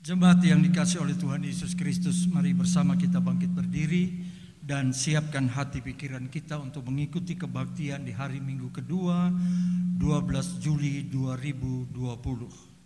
Jemaat yang dikasihi oleh Tuhan Yesus Kristus, mari bersama kita bangkit berdiri dan siapkan hati pikiran kita untuk mengikuti kebaktian di hari Minggu kedua, 12 Juli 2020.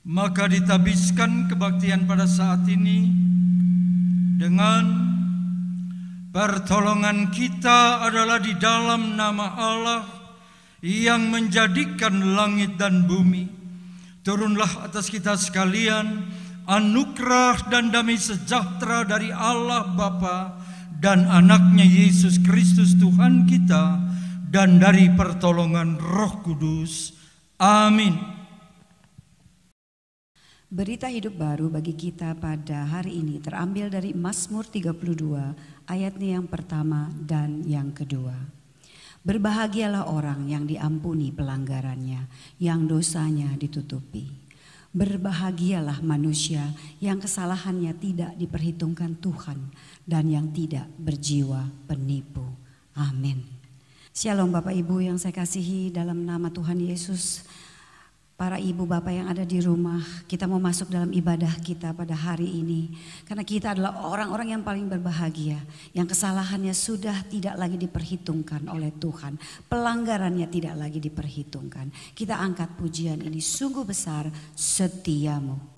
Maka ditabiskan kebaktian pada saat ini dengan pertolongan kita adalah di dalam nama Allah yang menjadikan langit dan bumi. Turunlah atas kita sekalian anugerah dan damai sejahtera dari Allah Bapa dan anaknya Yesus Kristus Tuhan kita, dan dari pertolongan Roh Kudus. Amin. Berita hidup baru bagi kita pada hari ini terambil dari Mazmur 32 ayatnya yang pertama dan yang kedua. Berbahagialah orang yang diampuni pelanggarannya, yang dosanya ditutupi. Berbahagialah manusia yang kesalahannya tidak diperhitungkan Tuhan dan yang tidak berjiwa penipu. Amin. Shalom Bapak Ibu yang saya kasihi dalam nama Tuhan Yesus. Para ibu bapak yang ada di rumah, kita mau masuk dalam ibadah kita pada hari ini. Karena kita adalah orang-orang yang paling berbahagia, yang kesalahannya sudah tidak lagi diperhitungkan oleh Tuhan. Pelanggarannya tidak lagi diperhitungkan. Kita angkat pujian ini, sungguh besar setiamu.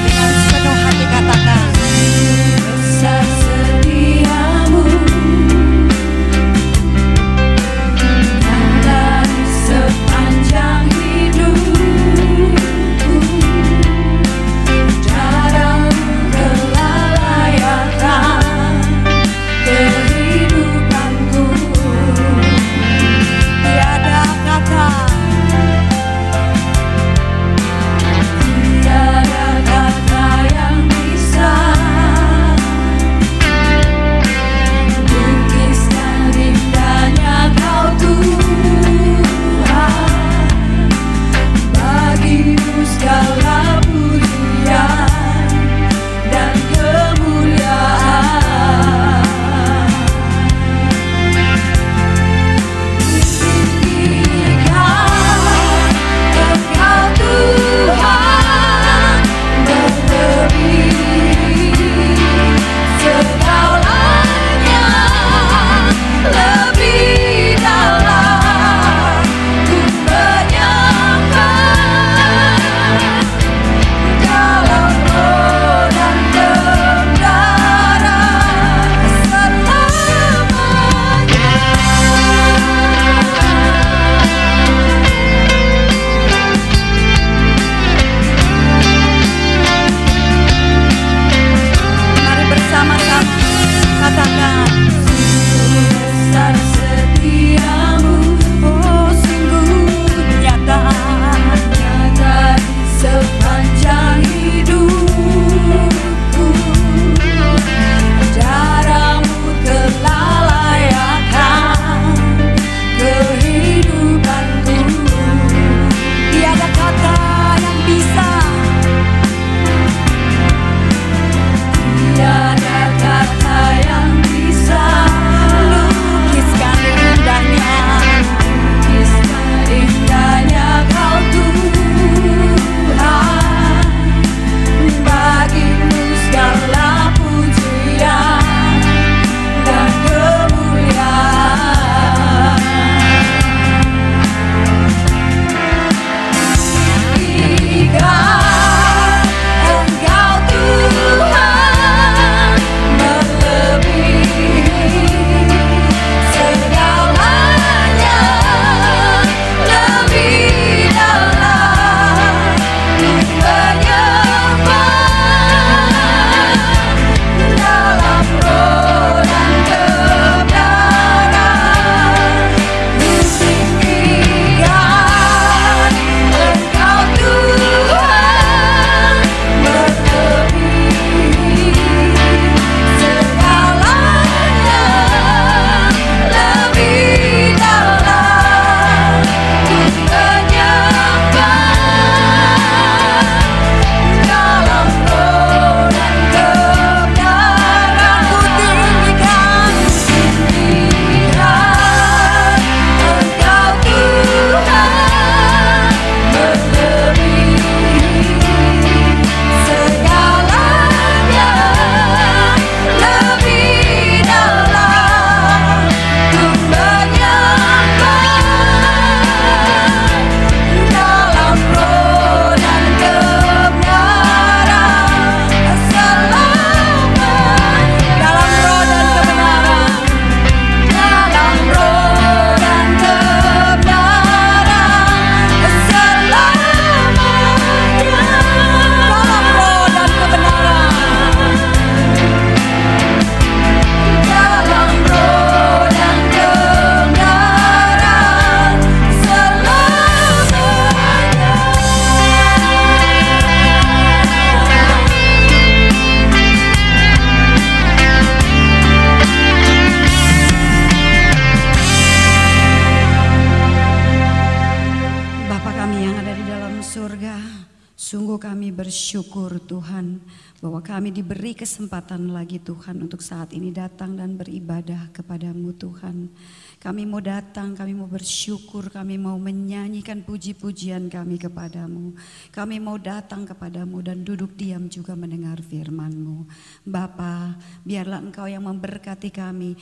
Dengan sepenuh hati katakan, Sungguh kami bersyukur Tuhan bahwa kami diberi kesempatan lagi Tuhan untuk saat ini datang dan beribadah kepadamu Tuhan. Kami mau datang, kami mau bersyukur, kami mau menyanyikan puji-pujian kami kepadamu. Kami mau datang kepadamu dan duduk diam juga mendengar firman-Mu. Bapa, biarlah Engkau yang memberkati kami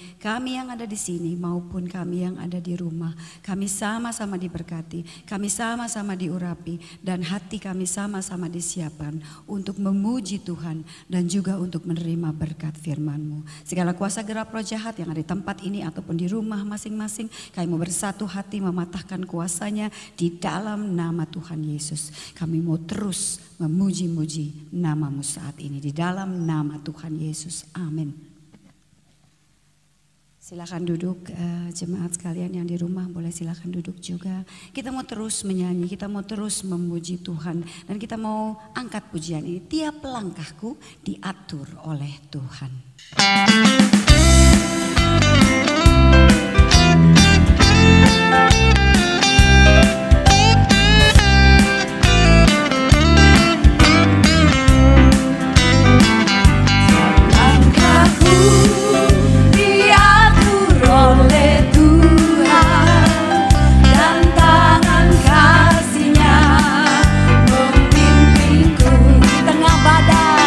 yang ada di sini maupun kami yang ada di rumah. Kami sama-sama diberkati, kami sama-sama diurapi, dan hati kami sama-sama disiapkan untuk memuji Tuhan dan juga untuk menerima berkat firman-Mu. Segala kuasa gerak roh jahat yang ada di tempat ini ataupun di rumah masing-masing, kami mau bersatu hati mematahkan kuasanya di dalam nama Tuhan Yesus. Kami mau terus memuji-muji nama-Mu saat ini di dalam nama Tuhan Yesus. Amin. Silakan duduk, jemaat sekalian yang di rumah boleh silakan duduk juga. Kita mau terus menyanyi, kita mau terus memuji Tuhan, dan kita mau angkat pujian ini. Tiap langkahku diatur oleh Tuhan. Tengah badai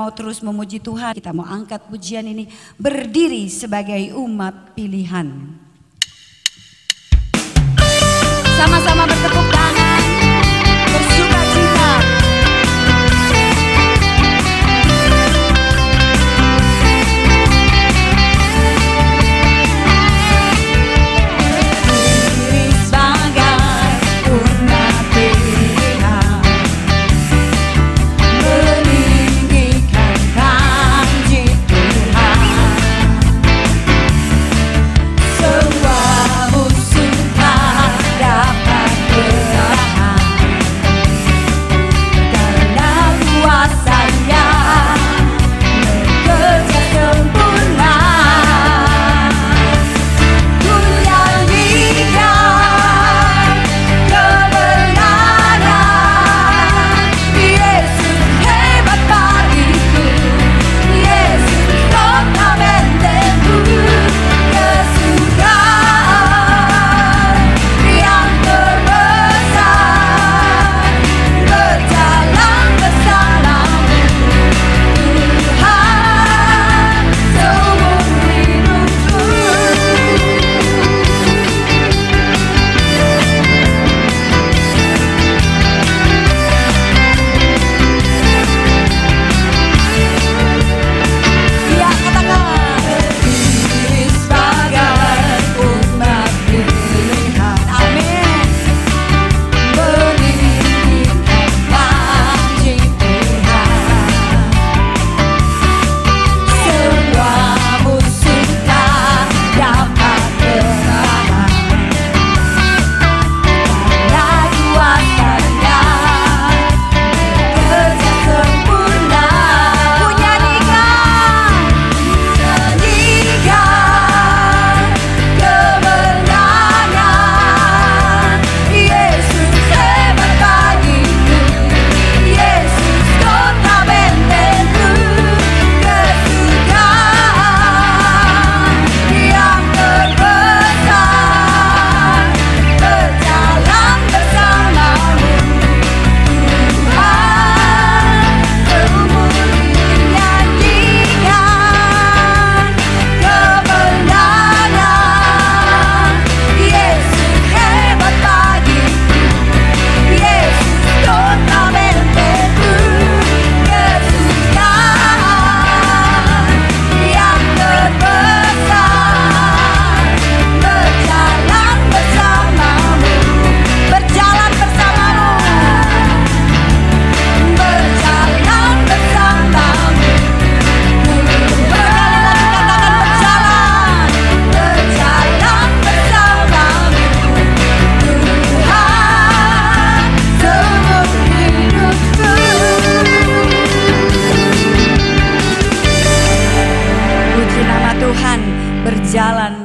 mau terus memuji Tuhan, kita mau angkat pujian ini, berdiri sebagai umat pilihan. Sama-sama bertepuk tangan, bersuka cita.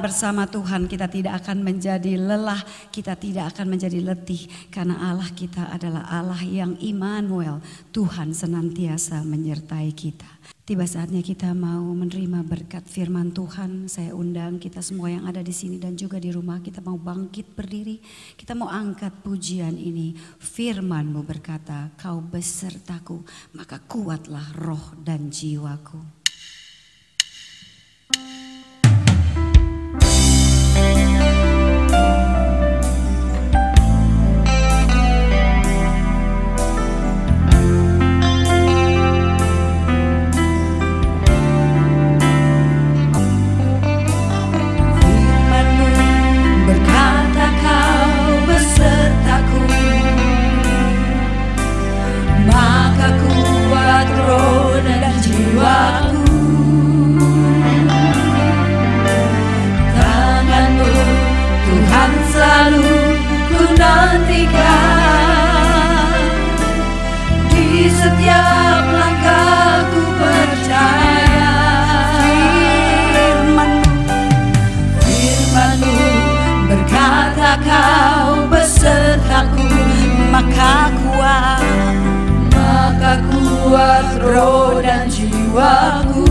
Bersama Tuhan kita tidak akan menjadi lelah, kita tidak akan menjadi letih, karena Allah kita adalah Allah yang Immanuel, Tuhan senantiasa menyertai kita. Tiba saatnya kita mau menerima berkat firman Tuhan. Saya undang kita semua yang ada di sini dan juga di rumah, kita mau bangkit berdiri, kita mau angkat pujian ini. Firman-Mu berkata, Kau besertaku, maka kuatlah roh dan jiwaku. Maka kuat roh dan jiwaku.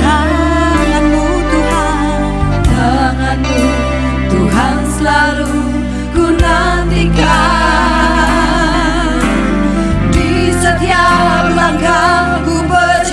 Tangan-Mu Tuhan, tangan-Mu Tuhan selalu ku nantikan. Di setiap langkah ku berjalan,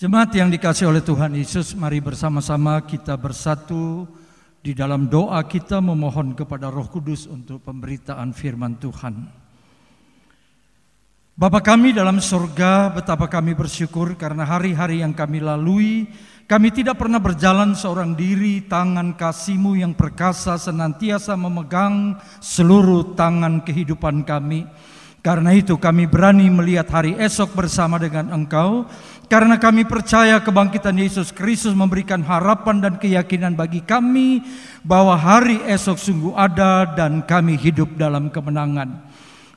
Jemaat yang dikasihi oleh Tuhan Yesus, mari bersama-sama kita bersatu di dalam doa kita memohon kepada Roh Kudus untuk pemberitaan firman Tuhan. Bapa kami dalam surga, betapa kami bersyukur karena hari-hari yang kami lalui, kami tidak pernah berjalan seorang diri. Tangan kasih-Mu yang perkasa senantiasa memegang seluruh tangan kehidupan kami. Karena itu kami berani melihat hari esok bersama dengan Engkau. Karena kami percaya kebangkitan Yesus Kristus memberikan harapan dan keyakinan bagi kami bahwa hari esok sungguh ada dan kami hidup dalam kemenangan.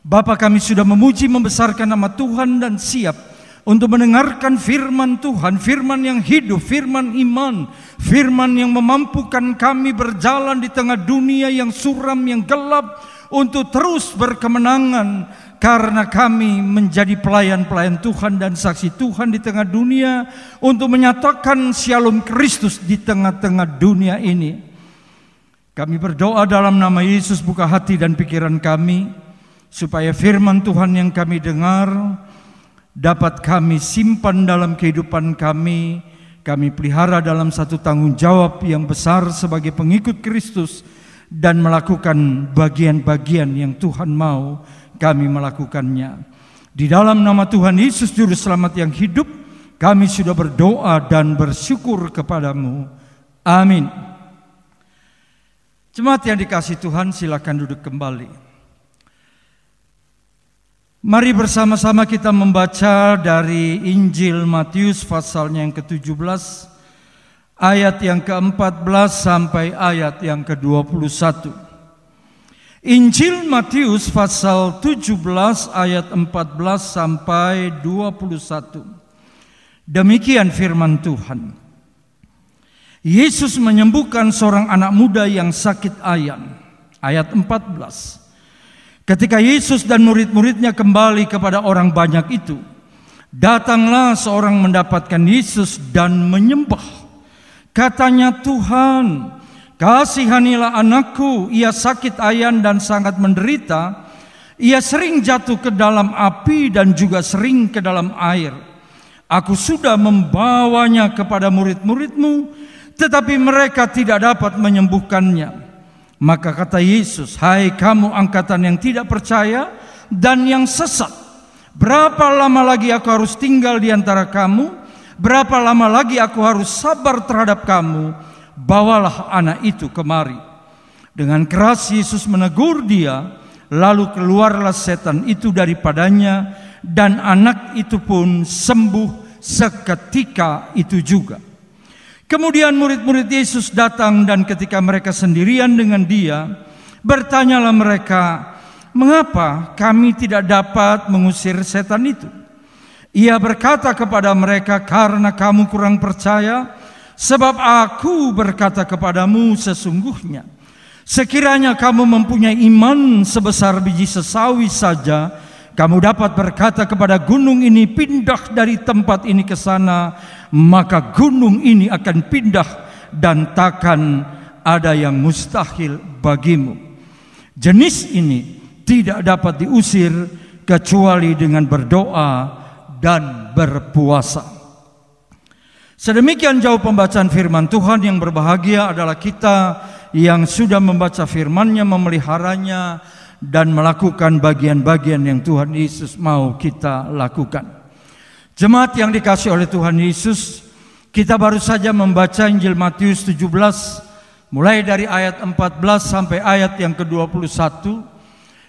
Bapa, kami sudah memuji membesarkan nama Tuhan dan siap untuk mendengarkan firman Tuhan, firman yang hidup, firman iman, firman yang memampukan kami berjalan di tengah dunia yang suram, yang gelap, untuk terus berkemenangan. Karena kami menjadi pelayan-pelayan Tuhan dan saksi Tuhan di tengah dunia untuk menyatakan Shalom Kristus di tengah-tengah dunia ini. Kami berdoa dalam nama Yesus, buka hati dan pikiran kami supaya firman Tuhan yang kami dengar dapat kami simpan dalam kehidupan kami. Kami pelihara dalam satu tanggung jawab yang besar sebagai pengikut Kristus dan melakukan bagian-bagian yang Tuhan mau kami melakukannya. Di dalam nama Tuhan Yesus Juru Selamat yang hidup, kami sudah berdoa dan bersyukur kepadamu. Amin. Jemaat yang dikasihi Tuhan, silakan duduk kembali. Mari bersama-sama kita membaca dari Injil Matius pasalnya yang ke-17, ayat yang ke-14 sampai ayat yang ke-21. Injil Matius pasal 17 ayat 14 sampai 21. Demikian firman Tuhan. Yesus menyembuhkan seorang anak muda yang sakit ayan. Ayat 14. Ketika Yesus dan murid-muridnya kembali kepada orang banyak itu, datanglah seorang mendapatkan Yesus dan menyembah. Katanya, Tuhan, kasihanilah anakku, ia sakit ayan dan sangat menderita. Ia sering jatuh ke dalam api dan juga sering ke dalam air. Aku sudah membawanya kepada murid-muridmu, tetapi mereka tidak dapat menyembuhkannya. Maka kata Yesus, hai kamu angkatan yang tidak percaya dan yang sesat, berapa lama lagi aku harus tinggal di antara kamu? Berapa lama lagi aku harus sabar terhadap kamu? Bawalah anak itu kemari. Dengan keras Yesus menegur dia, lalu keluarlah setan itu daripadanya, dan anak itu pun sembuh seketika itu juga. Kemudian murid-murid Yesus datang, dan ketika mereka sendirian dengan dia, bertanyalah mereka, mengapa kami tidak dapat mengusir setan itu? Ia berkata kepada mereka, karena kamu kurang percaya. Sebab aku berkata kepadamu, sesungguhnya sekiranya kamu mempunyai iman sebesar biji sesawi saja, kamu dapat berkata kepada gunung ini, pindah dari tempat ini ke sana, maka gunung ini akan pindah dan takkan ada yang mustahil bagimu. Jenis ini tidak dapat diusir kecuali dengan berdoa dan berpuasa. Sedemikian jauh pembacaan firman Tuhan. Yang berbahagia adalah kita yang sudah membaca firman-Nya, memeliharanya, dan melakukan bagian-bagian yang Tuhan Yesus mau kita lakukan. Jemaat yang dikasihi oleh Tuhan Yesus, kita baru saja membaca Injil Matius 17, mulai dari ayat 14 sampai ayat yang ke-21.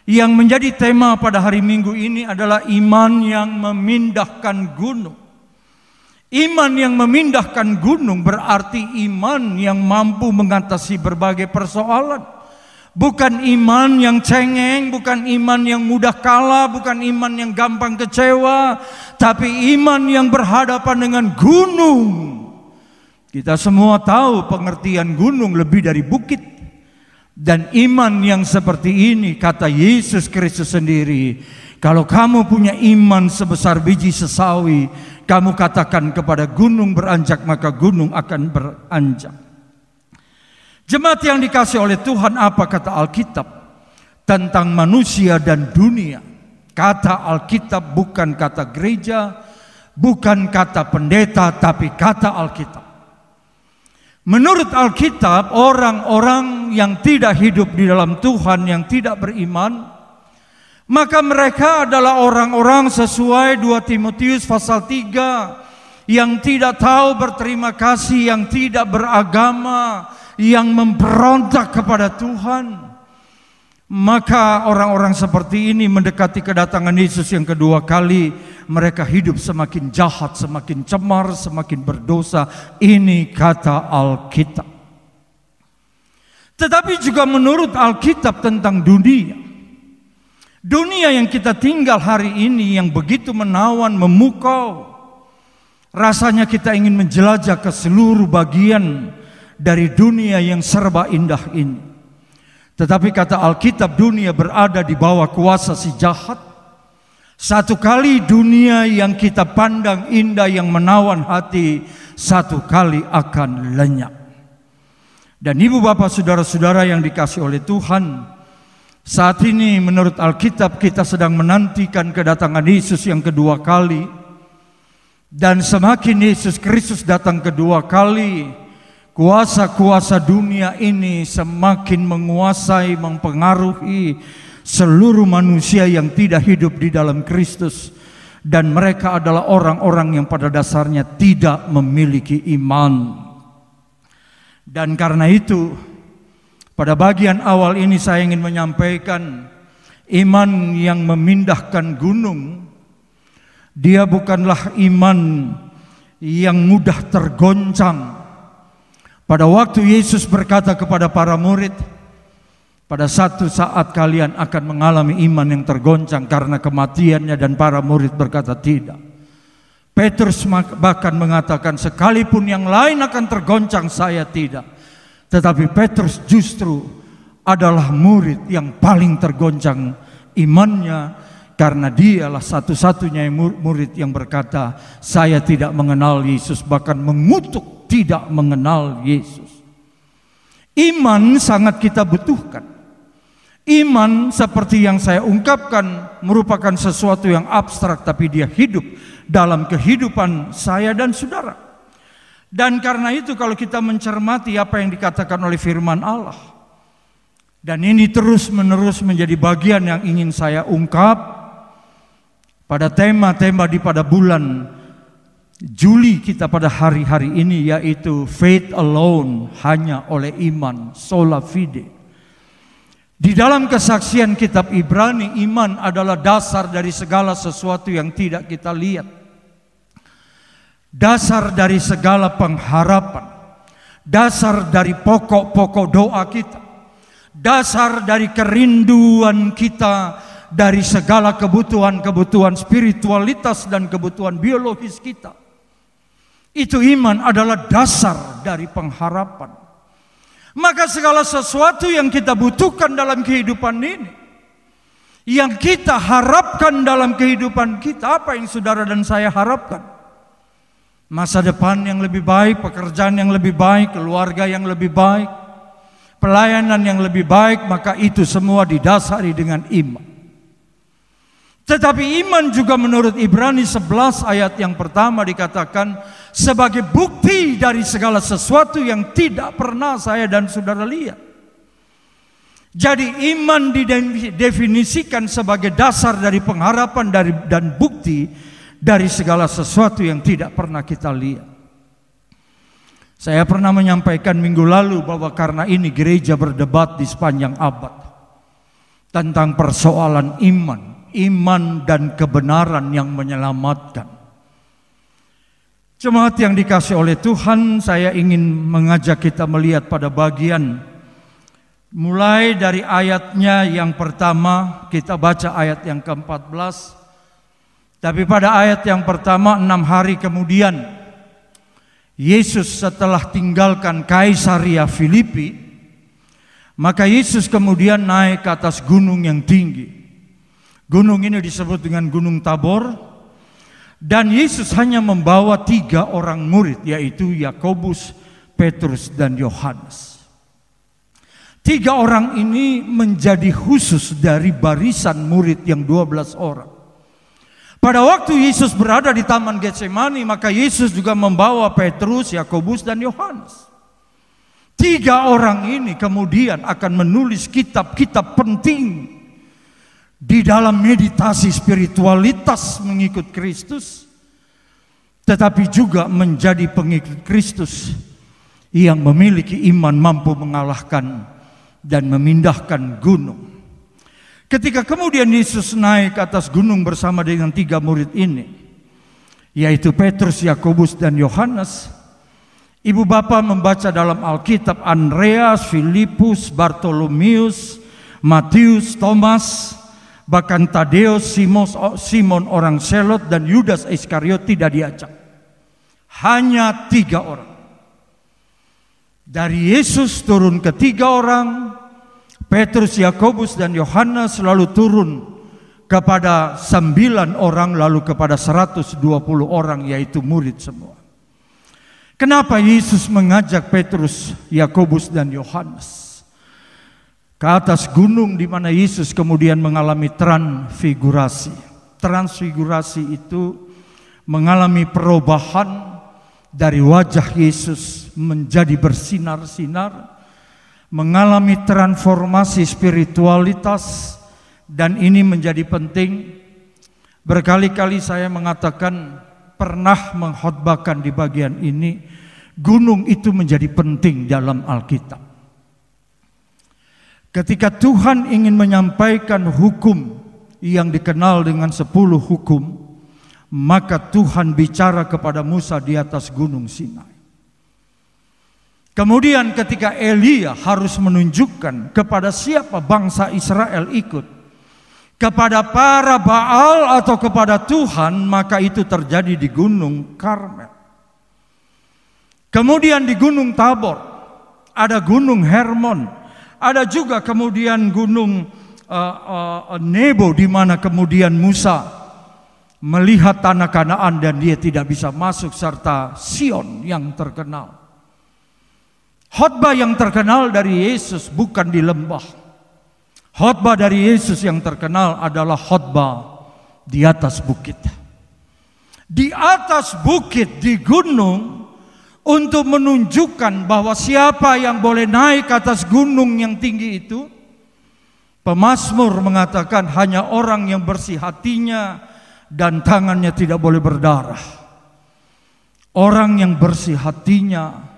Yang menjadi tema pada hari Minggu ini adalah iman yang memindahkan gunung. Iman yang memindahkan gunung berarti iman yang mampu mengatasi berbagai persoalan. Bukan iman yang cengeng, bukan iman yang mudah kalah, bukan iman yang gampang kecewa, tapi iman yang berhadapan dengan gunung. Kita semua tahu pengertian gunung lebih dari bukit. Dan iman yang seperti ini, kata Yesus Kristus sendiri, kalau kamu punya iman sebesar biji sesawi, kamu katakan kepada gunung beranjak, maka gunung akan beranjak. Jemaat yang dikasihi oleh Tuhan, apa kata Alkitab tentang manusia dan dunia? Kata Alkitab bukan kata gereja, bukan kata pendeta tapi kata Alkitab. Menurut Alkitab, orang-orang yang tidak hidup di dalam Tuhan, yang tidak beriman, maka mereka adalah orang-orang sesuai 2 Timotius pasal 3, yang tidak tahu berterima kasih, yang tidak beragama, yang memberontak kepada Tuhan. Maka orang-orang seperti ini mendekati kedatangan Yesus yang kedua kali, mereka hidup semakin jahat, semakin cemar, semakin berdosa. Ini kata Alkitab. Tetapi juga menurut Alkitab tentang dunia. Dunia yang kita tinggal hari ini yang begitu menawan, memukau. Rasanya kita ingin menjelajah ke seluruh bagian dari dunia yang serba indah ini. Tetapi kata Alkitab, dunia berada di bawah kuasa si jahat. Satu kali dunia yang kita pandang indah, yang menawan hati, satu kali akan lenyap. Dan ibu bapak saudara-saudara yang dikasihi oleh Tuhan, saat ini menurut Alkitab kita sedang menantikan kedatangan Yesus yang kedua kali. Dan semakin Yesus Kristus datang kedua kali, kuasa-kuasa dunia ini semakin menguasai, mempengaruhi seluruh manusia yang tidak hidup di dalam Kristus. Dan mereka adalah orang-orang yang pada dasarnya tidak memiliki iman. Dan karena itu, pada bagian awal ini saya ingin menyampaikan iman yang memindahkan gunung. Dia bukanlah iman yang mudah tergoncang. Pada waktu Yesus berkata kepada para murid, pada satu saat kalian akan mengalami iman yang tergoncang karena kematiannya, dan para murid berkata tidak. Petrus bahkan mengatakan, sekalipun yang lain akan tergoncang, saya tidak. Tetapi Petrus justru adalah murid yang paling tergoncang imannya, karena dialah satu-satunya murid yang berkata, saya tidak mengenal Yesus, bahkan mengutuk tidak mengenal Yesus. Iman sangat kita butuhkan. Iman seperti yang saya ungkapkan merupakan sesuatu yang abstrak, tapi dia hidup dalam kehidupan saya dan saudara. Dan karena itu kalau kita mencermati apa yang dikatakan oleh firman Allah, dan ini terus-menerus menjadi bagian yang ingin saya ungkap pada tema-tema pada bulan Juli kita pada hari-hari ini, yaitu faith alone, hanya oleh iman, sola fide. Di dalam kesaksian kitab Ibrani, iman adalah dasar dari segala sesuatu yang tidak kita lihat. Dasar dari segala pengharapan. Dasar dari pokok-pokok doa kita. Dasar dari kerinduan kita dari segala kebutuhan-kebutuhan spiritualitas dan kebutuhan biologis kita. Itu iman adalah dasar dari pengharapan. Maka segala sesuatu yang kita butuhkan dalam kehidupan ini, yang kita harapkan dalam kehidupan kita, apa yang saudara dan saya harapkan? Masa depan yang lebih baik, pekerjaan yang lebih baik, keluarga yang lebih baik, pelayanan yang lebih baik, maka itu semua didasari dengan iman. Tetapi iman juga menurut Ibrani 11 ayat yang pertama dikatakan sebagai bukti dari segala sesuatu yang tidak pernah saya dan saudara lihat. Jadi iman didefinisikan sebagai dasar dari pengharapan dan bukti dari segala sesuatu yang tidak pernah kita lihat. Saya pernah menyampaikan minggu lalu bahwa karena ini gereja berdebat di sepanjang abad tentang persoalan iman dan kebenaran yang menyelamatkan. Jemaat yang dikasihi oleh Tuhan, saya ingin mengajak kita melihat pada bagian mulai dari ayatnya yang pertama. Kita baca ayat yang ke-14. Tapi pada ayat yang pertama, 6 hari kemudian Yesus setelah tinggalkan Kaisaria Filipi, maka Yesus kemudian naik ke atas gunung yang tinggi. Gunung ini disebut dengan Gunung Tabor. Dan Yesus hanya membawa 3 orang murid, yaitu Yakobus, Petrus, dan Yohanes. 3 orang ini menjadi khusus dari barisan murid yang 12 orang. Pada waktu Yesus berada di Taman Getsemani, maka Yesus juga membawa Petrus, Yakobus, dan Yohanes. 3 orang ini kemudian akan menulis kitab-kitab penting di dalam meditasi spiritualitas mengikut Kristus, tetapi juga menjadi pengikut Kristus yang memiliki iman mampu mengalahkan dan memindahkan gunung. Ketika kemudian Yesus naik ke atas gunung bersama dengan 3 murid ini, yaitu Petrus, Yakobus, dan Yohanes, ibu bapa membaca dalam Alkitab Andreas, Filipus, Bartolomeus, Matius, Thomas, bahkan Tadeus, Simon orang Selot, dan Yudas Iskariot tidak diajak. Hanya 3 orang. Dari Yesus turun ke 3 orang, Petrus, Yakobus, dan Yohanes, lalu turun kepada 9 orang, lalu kepada 120 orang, yaitu murid semua. Kenapa Yesus mengajak Petrus, Yakobus, dan Yohanes ke atas gunung di mana Yesus kemudian mengalami transfigurasi? Transfigurasi itu mengalami perubahan dari wajah Yesus menjadi bersinar-sinar, mengalami transformasi spiritualitas, dan ini menjadi penting. Berkali-kali saya mengatakan, pernah mengkhotbahkan di bagian ini, gunung itu menjadi penting dalam Alkitab. Ketika Tuhan ingin menyampaikan hukum yang dikenal dengan 10 hukum, maka Tuhan bicara kepada Musa di atas gunung Sinai. Kemudian ketika Elia harus menunjukkan kepada siapa bangsa Israel ikut, kepada para Baal atau kepada Tuhan, maka itu terjadi di gunung Karmel. Kemudian di gunung Tabor, ada gunung Hermon, ada juga kemudian gunung Nebo, di mana kemudian Musa melihat tanah Kanaan dan dia tidak bisa masuk, serta Sion yang terkenal. Khotbah yang terkenal dari Yesus bukan di lembah. Khotbah dari Yesus yang terkenal adalah khotbah di atas bukit. Di atas bukit, di gunung, untuk menunjukkan bahwa siapa yang boleh naik ke atas gunung yang tinggi itu. Pemazmur mengatakan hanya orang yang bersih hatinya dan tangannya tidak boleh berdarah. Orang yang bersih hatinya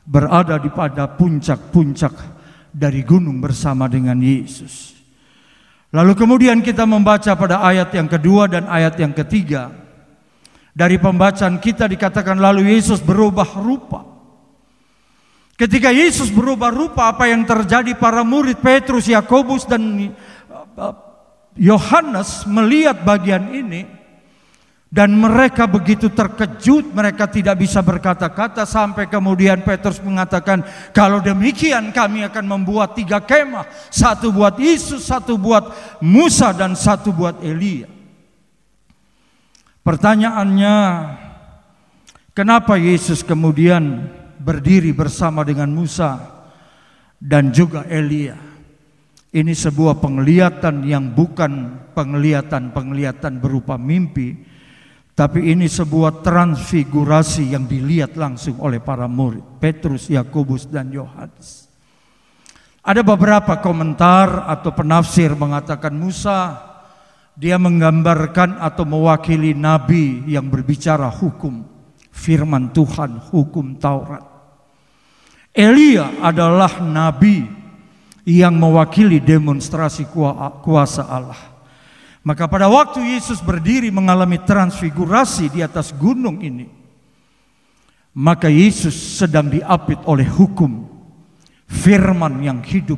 berada di pada puncak-puncak dari gunung bersama dengan Yesus. Lalu kemudian kita membaca pada ayat yang kedua dan ayat yang ketiga. Dari pembacaan kita dikatakan lalu Yesus berubah rupa. Ketika Yesus berubah rupa, apa yang terjadi? Para murid Petrus, Yakobus, dan Yohanes melihat bagian ini. Dan mereka begitu terkejut, mereka tidak bisa berkata-kata, sampai kemudian Petrus mengatakan, kalau demikian kami akan membuat 3 kemah, 1 buat Yesus, 1 buat Musa, dan 1 buat Elia. Pertanyaannya, kenapa Yesus kemudian berdiri bersama dengan Musa dan juga Elia? Ini sebuah penglihatan yang bukan penglihatan berupa mimpi, tapi ini sebuah transfigurasi yang dilihat langsung oleh para murid, Petrus, Yakobus, dan Yohanes. Ada beberapa komentar atau penafsir mengatakan Musa, dia menggambarkan atau mewakili nabi yang berbicara hukum, firman Tuhan, hukum Taurat. Elia adalah nabi yang mewakili demonstrasi kuasa Allah. Maka pada waktu Yesus berdiri mengalami transfigurasi di atas gunung ini, maka Yesus sedang diapit oleh hukum, firman yang hidup.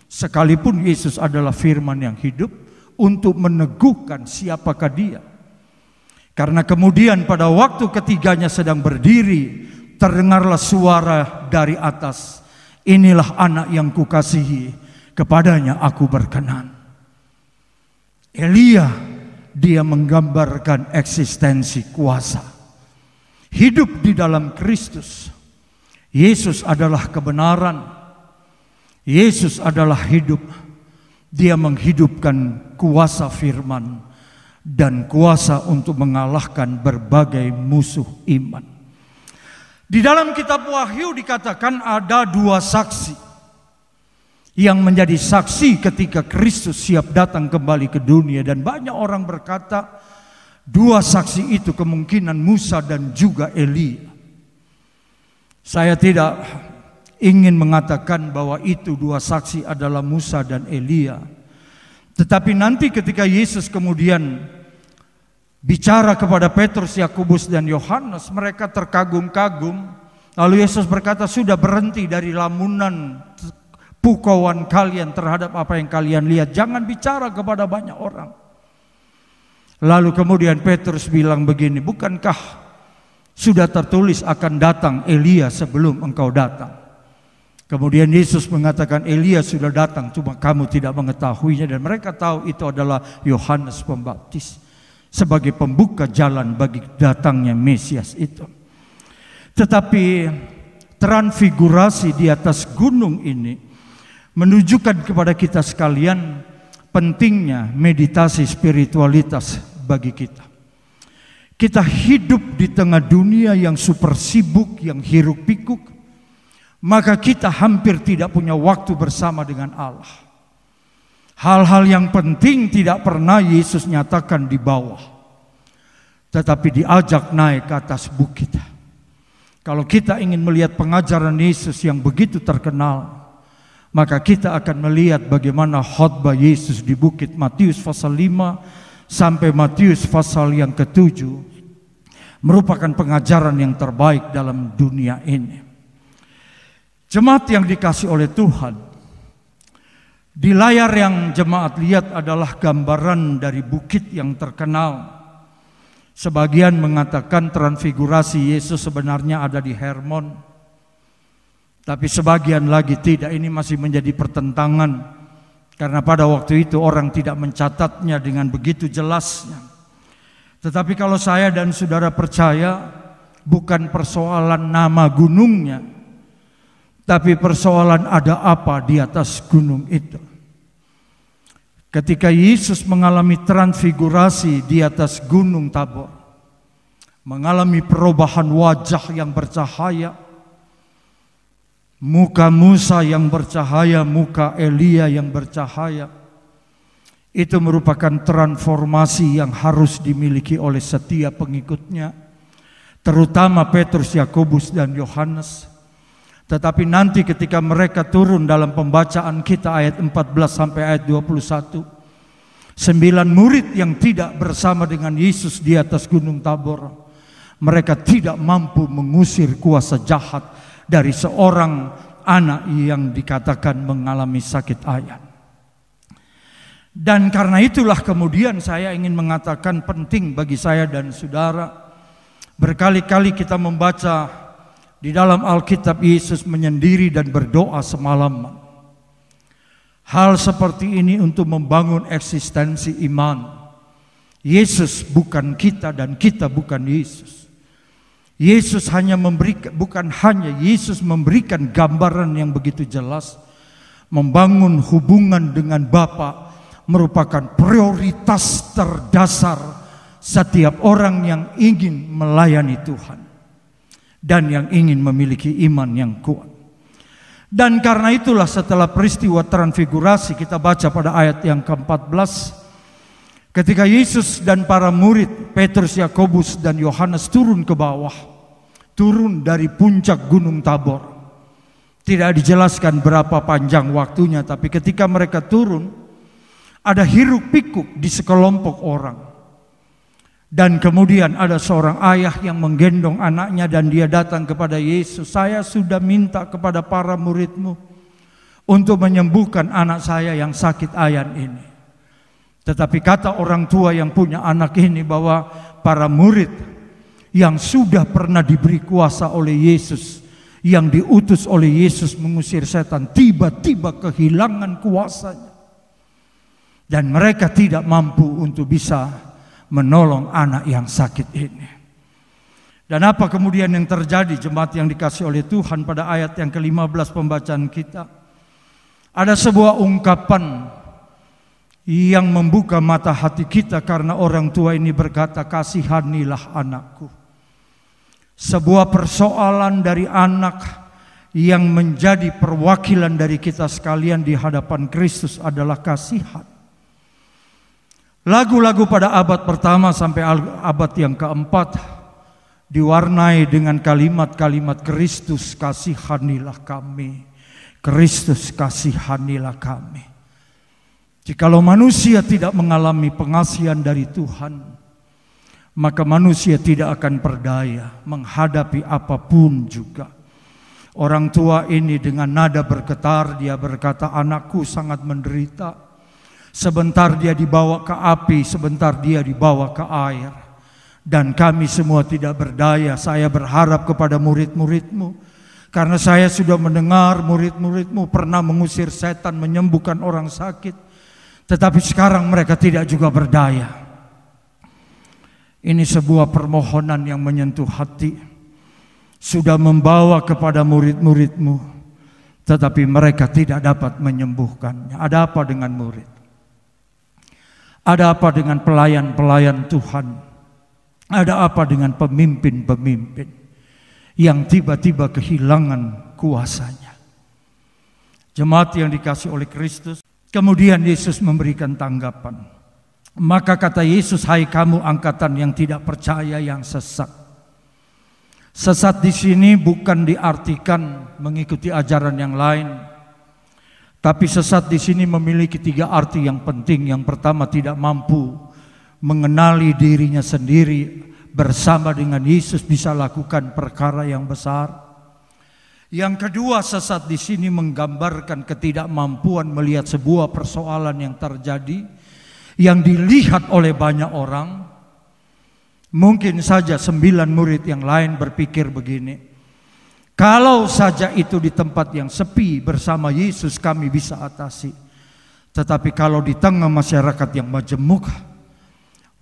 Sekalipun Yesus adalah firman yang hidup untuk meneguhkan siapakah dia. Karena kemudian pada waktu ketiganya sedang berdiri, terdengarlah suara dari atas, inilah anak yang kukasihi, kepadanya aku berkenan. Elia, dia menggambarkan eksistensi kuasa. Hidup di dalam Kristus. Yesus adalah kebenaran. Yesus adalah hidup. Dia menghidupkan kuasa firman dan kuasa untuk mengalahkan berbagai musuh iman. Di dalam kitab Wahyu dikatakan ada 2 saksi yang menjadi saksi ketika Kristus siap datang kembali ke dunia, dan banyak orang berkata 2 saksi itu kemungkinan Musa dan juga Elia. Saya tidak ingin mengatakan bahwa itu 2 saksi adalah Musa dan Elia. Tetapi nanti ketika Yesus kemudian bicara kepada Petrus, Yakobus dan Yohanes, mereka terkagum-kagum. Lalu Yesus berkata, sudah berhenti dari lamunan pukauan kalian terhadap apa yang kalian lihat. Jangan bicara kepada banyak orang. Lalu kemudian Petrus bilang begini, bukankah sudah tertulis akan datang Elia sebelum engkau datang? Kemudian Yesus mengatakan, Elia sudah datang, cuma kamu tidak mengetahuinya. Dan mereka tahu itu adalah Yohanes Pembaptis sebagai pembuka jalan bagi datangnya Mesias itu. Tetapi transfigurasi di atas gunung ini menunjukkan kepada kita sekalian pentingnya meditasi spiritualitas bagi kita. Kita hidup di tengah dunia yang super sibuk, yang hiruk pikuk, maka kita hampir tidak punya waktu bersama dengan Allah. Hal-hal yang penting tidak pernah Yesus nyatakan di bawah, tetapi diajak naik ke atas bukit. Kalau kita ingin melihat pengajaran Yesus yang begitu terkenal, maka kita akan melihat bagaimana khotbah Yesus di bukit, Matius pasal 5 sampai Matius pasal yang ke-7 merupakan pengajaran yang terbaik dalam dunia ini. Jemaat yang dikasih oleh Tuhan, di layar yang jemaat lihat adalah gambaran dari bukit yang terkenal. Sebagian mengatakan transfigurasi Yesus sebenarnya ada di Hermon, tapi sebagian lagi tidak. Ini masih menjadi pertentangan, karena pada waktu itu orang tidak mencatatnya dengan begitu jelasnya. Tetapi kalau saya dan saudara percaya, bukan persoalan nama gunungnya, tapi persoalan ada apa di atas gunung itu. Ketika Yesus mengalami transfigurasi di atas gunung Tabor, mengalami perubahan wajah yang bercahaya, muka Musa yang bercahaya, muka Elia yang bercahaya, itu merupakan transformasi yang harus dimiliki oleh setiap pengikutnya, terutama Petrus, Yakobus dan Yohanes. Tetapi nanti ketika mereka turun dalam pembacaan kita ayat 14 sampai ayat 21, 9 murid yang tidak bersama dengan Yesus di atas gunung Tabor, mereka tidak mampu mengusir kuasa jahat dari seorang anak yang dikatakan mengalami sakit ayan. Dan karena itulah kemudian saya ingin mengatakan penting bagi saya dan saudara, berkali-kali kita membaca di dalam Alkitab Yesus menyendiri dan berdoa semalaman. Hal seperti ini untuk membangun eksistensi iman. Yesus bukan kita dan kita bukan Yesus. Yesus hanya memberikan, bukan hanya Yesus memberikan gambaran yang begitu jelas. Membangun hubungan dengan Bapa merupakan prioritas terdasar setiap orang yang ingin melayani Tuhan dan yang ingin memiliki iman yang kuat. Dan karena itulah setelah peristiwa transfigurasi, kita baca pada ayat yang ke-14, ketika Yesus dan para murid Petrus, Yakobus dan Yohanes turun ke bawah, turun dari puncak gunung Tabor. Tidak dijelaskan berapa panjang waktunya, tapi ketika mereka turun, ada hiruk pikuk di sekelompok orang. Dan kemudian ada seorang ayah yang menggendong anaknya dan dia datang kepada Yesus. Saya sudah minta kepada para muridmu untuk menyembuhkan anak saya yang sakit ayan ini. Tetapi kata orang tua yang punya anak ini bahwa para murid yang sudah pernah diberi kuasa oleh Yesus, yang diutus oleh Yesus mengusir setan, tiba-tiba kehilangan kuasanya. Dan mereka tidak mampu untuk bisa menolong anak yang sakit ini. Dan apa kemudian yang terjadi, jemaat yang dikasih oleh Tuhan, pada ayat yang ke-15 pembacaan kita? Ada sebuah ungkapan yang membuka mata hati kita, karena orang tua ini berkata, kasihanilah anakku. Sebuah persoalan dari anak yang menjadi perwakilan dari kita sekalian di hadapan Kristus adalah kasihan. Lagu-lagu pada abad pertama sampai abad yang keempat diwarnai dengan kalimat-kalimat Kristus kasihanilah kami, Kristus kasihanilah kami. Jikalau manusia tidak mengalami pengasihan dari Tuhan, maka manusia tidak akan berdaya menghadapi apapun juga. Orang tua ini dengan nada bergetar dia berkata, anakku sangat menderita. Sebentar dia dibawa ke api, sebentar dia dibawa ke air. Dan kami semua tidak berdaya. Saya berharap kepada murid-muridmu, karena saya sudah mendengar murid-muridmu pernah mengusir setan, menyembuhkan orang sakit. Tetapi sekarang mereka tidak juga berdaya. Ini sebuah permohonan yang menyentuh hati. Sudah membawa kepada murid-muridmu, tetapi mereka tidak dapat menyembuhkannya. Ada apa dengan murid? Ada apa dengan pelayan-pelayan Tuhan? Ada apa dengan pemimpin-pemimpin yang tiba-tiba kehilangan kuasanya? Jemaat yang dikasihi oleh Kristus, kemudian Yesus memberikan tanggapan. Maka kata Yesus, hai kamu angkatan yang tidak percaya, yang sesat. Sesat di sini bukan diartikan mengikuti ajaran yang lain, tapi sesat di sini memiliki 3 arti yang penting. Yang pertama, tidak mampu mengenali dirinya sendiri bersama dengan Yesus bisa lakukan perkara yang besar. Yang kedua, sesat di sini menggambarkan ketidakmampuan melihat sebuah persoalan yang terjadi, yang dilihat oleh banyak orang. Mungkin saja 9 murid yang lain berpikir begini, kalau saja itu di tempat yang sepi bersama Yesus kami bisa atasi. Tetapi kalau di tengah masyarakat yang majemuk,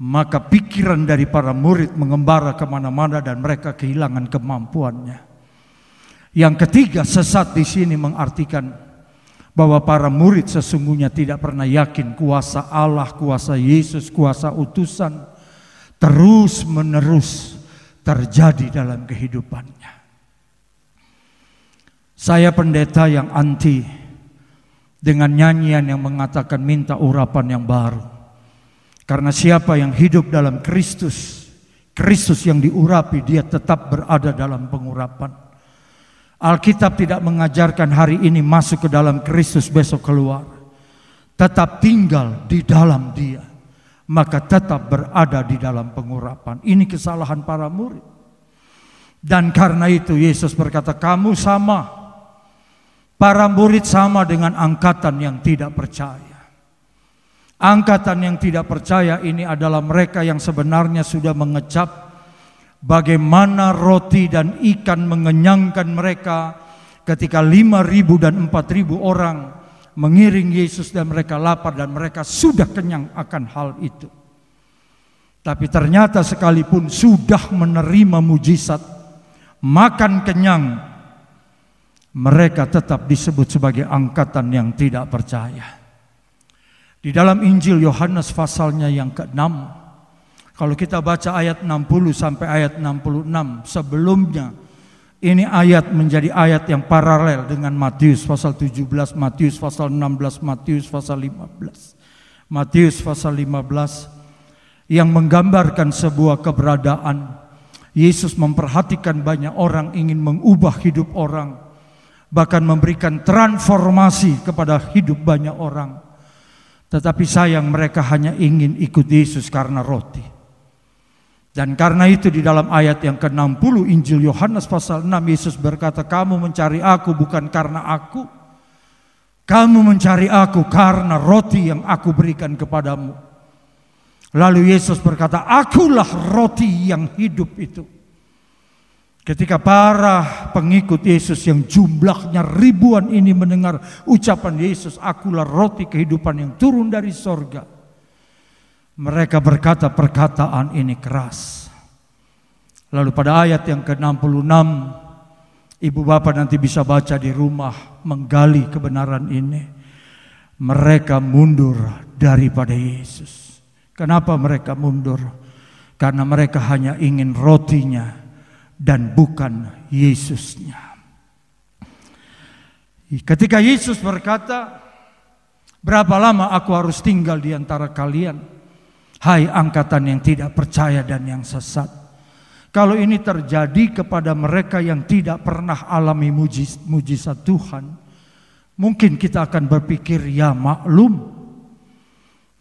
maka pikiran dari para murid mengembara kemana-mana dan mereka kehilangan kemampuannya. Yang ketiga, sesat di sini mengartikan bahwa para murid sesungguhnya tidak pernah yakin kuasa Allah, kuasa Yesus, kuasa utusan terus menerus terjadi dalam kehidupannya. Saya pendeta yang anti dengan nyanyian yang mengatakan minta urapan yang baru. Karena siapa yang hidup dalam Kristus, Kristus yang diurapi, dia tetap berada dalam pengurapan. Alkitab tidak mengajarkan hari ini masuk ke dalam Kristus, besok keluar. Tetap tinggal di dalam Dia, maka tetap berada di dalam pengurapan. Ini kesalahan para murid. Dan karena itu Yesus berkata, kamu sama, para murid sama dengan angkatan yang tidak percaya. Angkatan yang tidak percaya ini adalah mereka yang sebenarnya sudah mengecap bagaimana roti dan ikan mengenyangkan mereka ketika 5.000 dan 4.000 orang mengiring Yesus dan mereka lapar dan mereka sudah kenyang akan hal itu. Tapi ternyata sekalipun sudah menerima mujizat, makan kenyang, mereka tetap disebut sebagai angkatan yang tidak percaya. Di dalam Injil Yohanes pasalnya yang ke-6, kalau kita baca ayat 60 sampai ayat 66, sebelumnya ini ayat menjadi ayat yang paralel dengan Matius pasal 17, Matius pasal 16, Matius pasal 15. Matius pasal 15 yang menggambarkan sebuah keberadaan. Yesus memperhatikan banyak orang, ingin mengubah hidup orang, bahkan memberikan transformasi kepada hidup banyak orang. Tetapi sayang mereka hanya ingin ikut Yesus karena roti. Dan karena itu di dalam ayat yang ke-60 Injil Yohanes pasal 6 Yesus berkata, kamu mencari aku bukan karena aku. Kamu mencari aku karena roti yang aku berikan kepadamu. Lalu Yesus berkata, akulah roti yang hidup itu. Ketika para pengikut Yesus yang jumlahnya ribuan ini mendengar ucapan Yesus, akulah roti kehidupan yang turun dari sorga, mereka berkata perkataan ini keras. Lalu pada ayat yang ke-66, ibu bapak nanti bisa baca di rumah, menggali kebenaran ini. mereka mundur daripada Yesus. Kenapa mereka mundur? Karena mereka hanya ingin rotinya dan bukan Yesusnya. Ketika Yesus berkata, berapa lama aku harus tinggal di antara kalian, hai angkatan yang tidak percaya dan yang sesat. Kalau ini terjadi kepada mereka yang tidak pernah alami mujizat Tuhan, mungkin kita akan berpikir, ya maklum,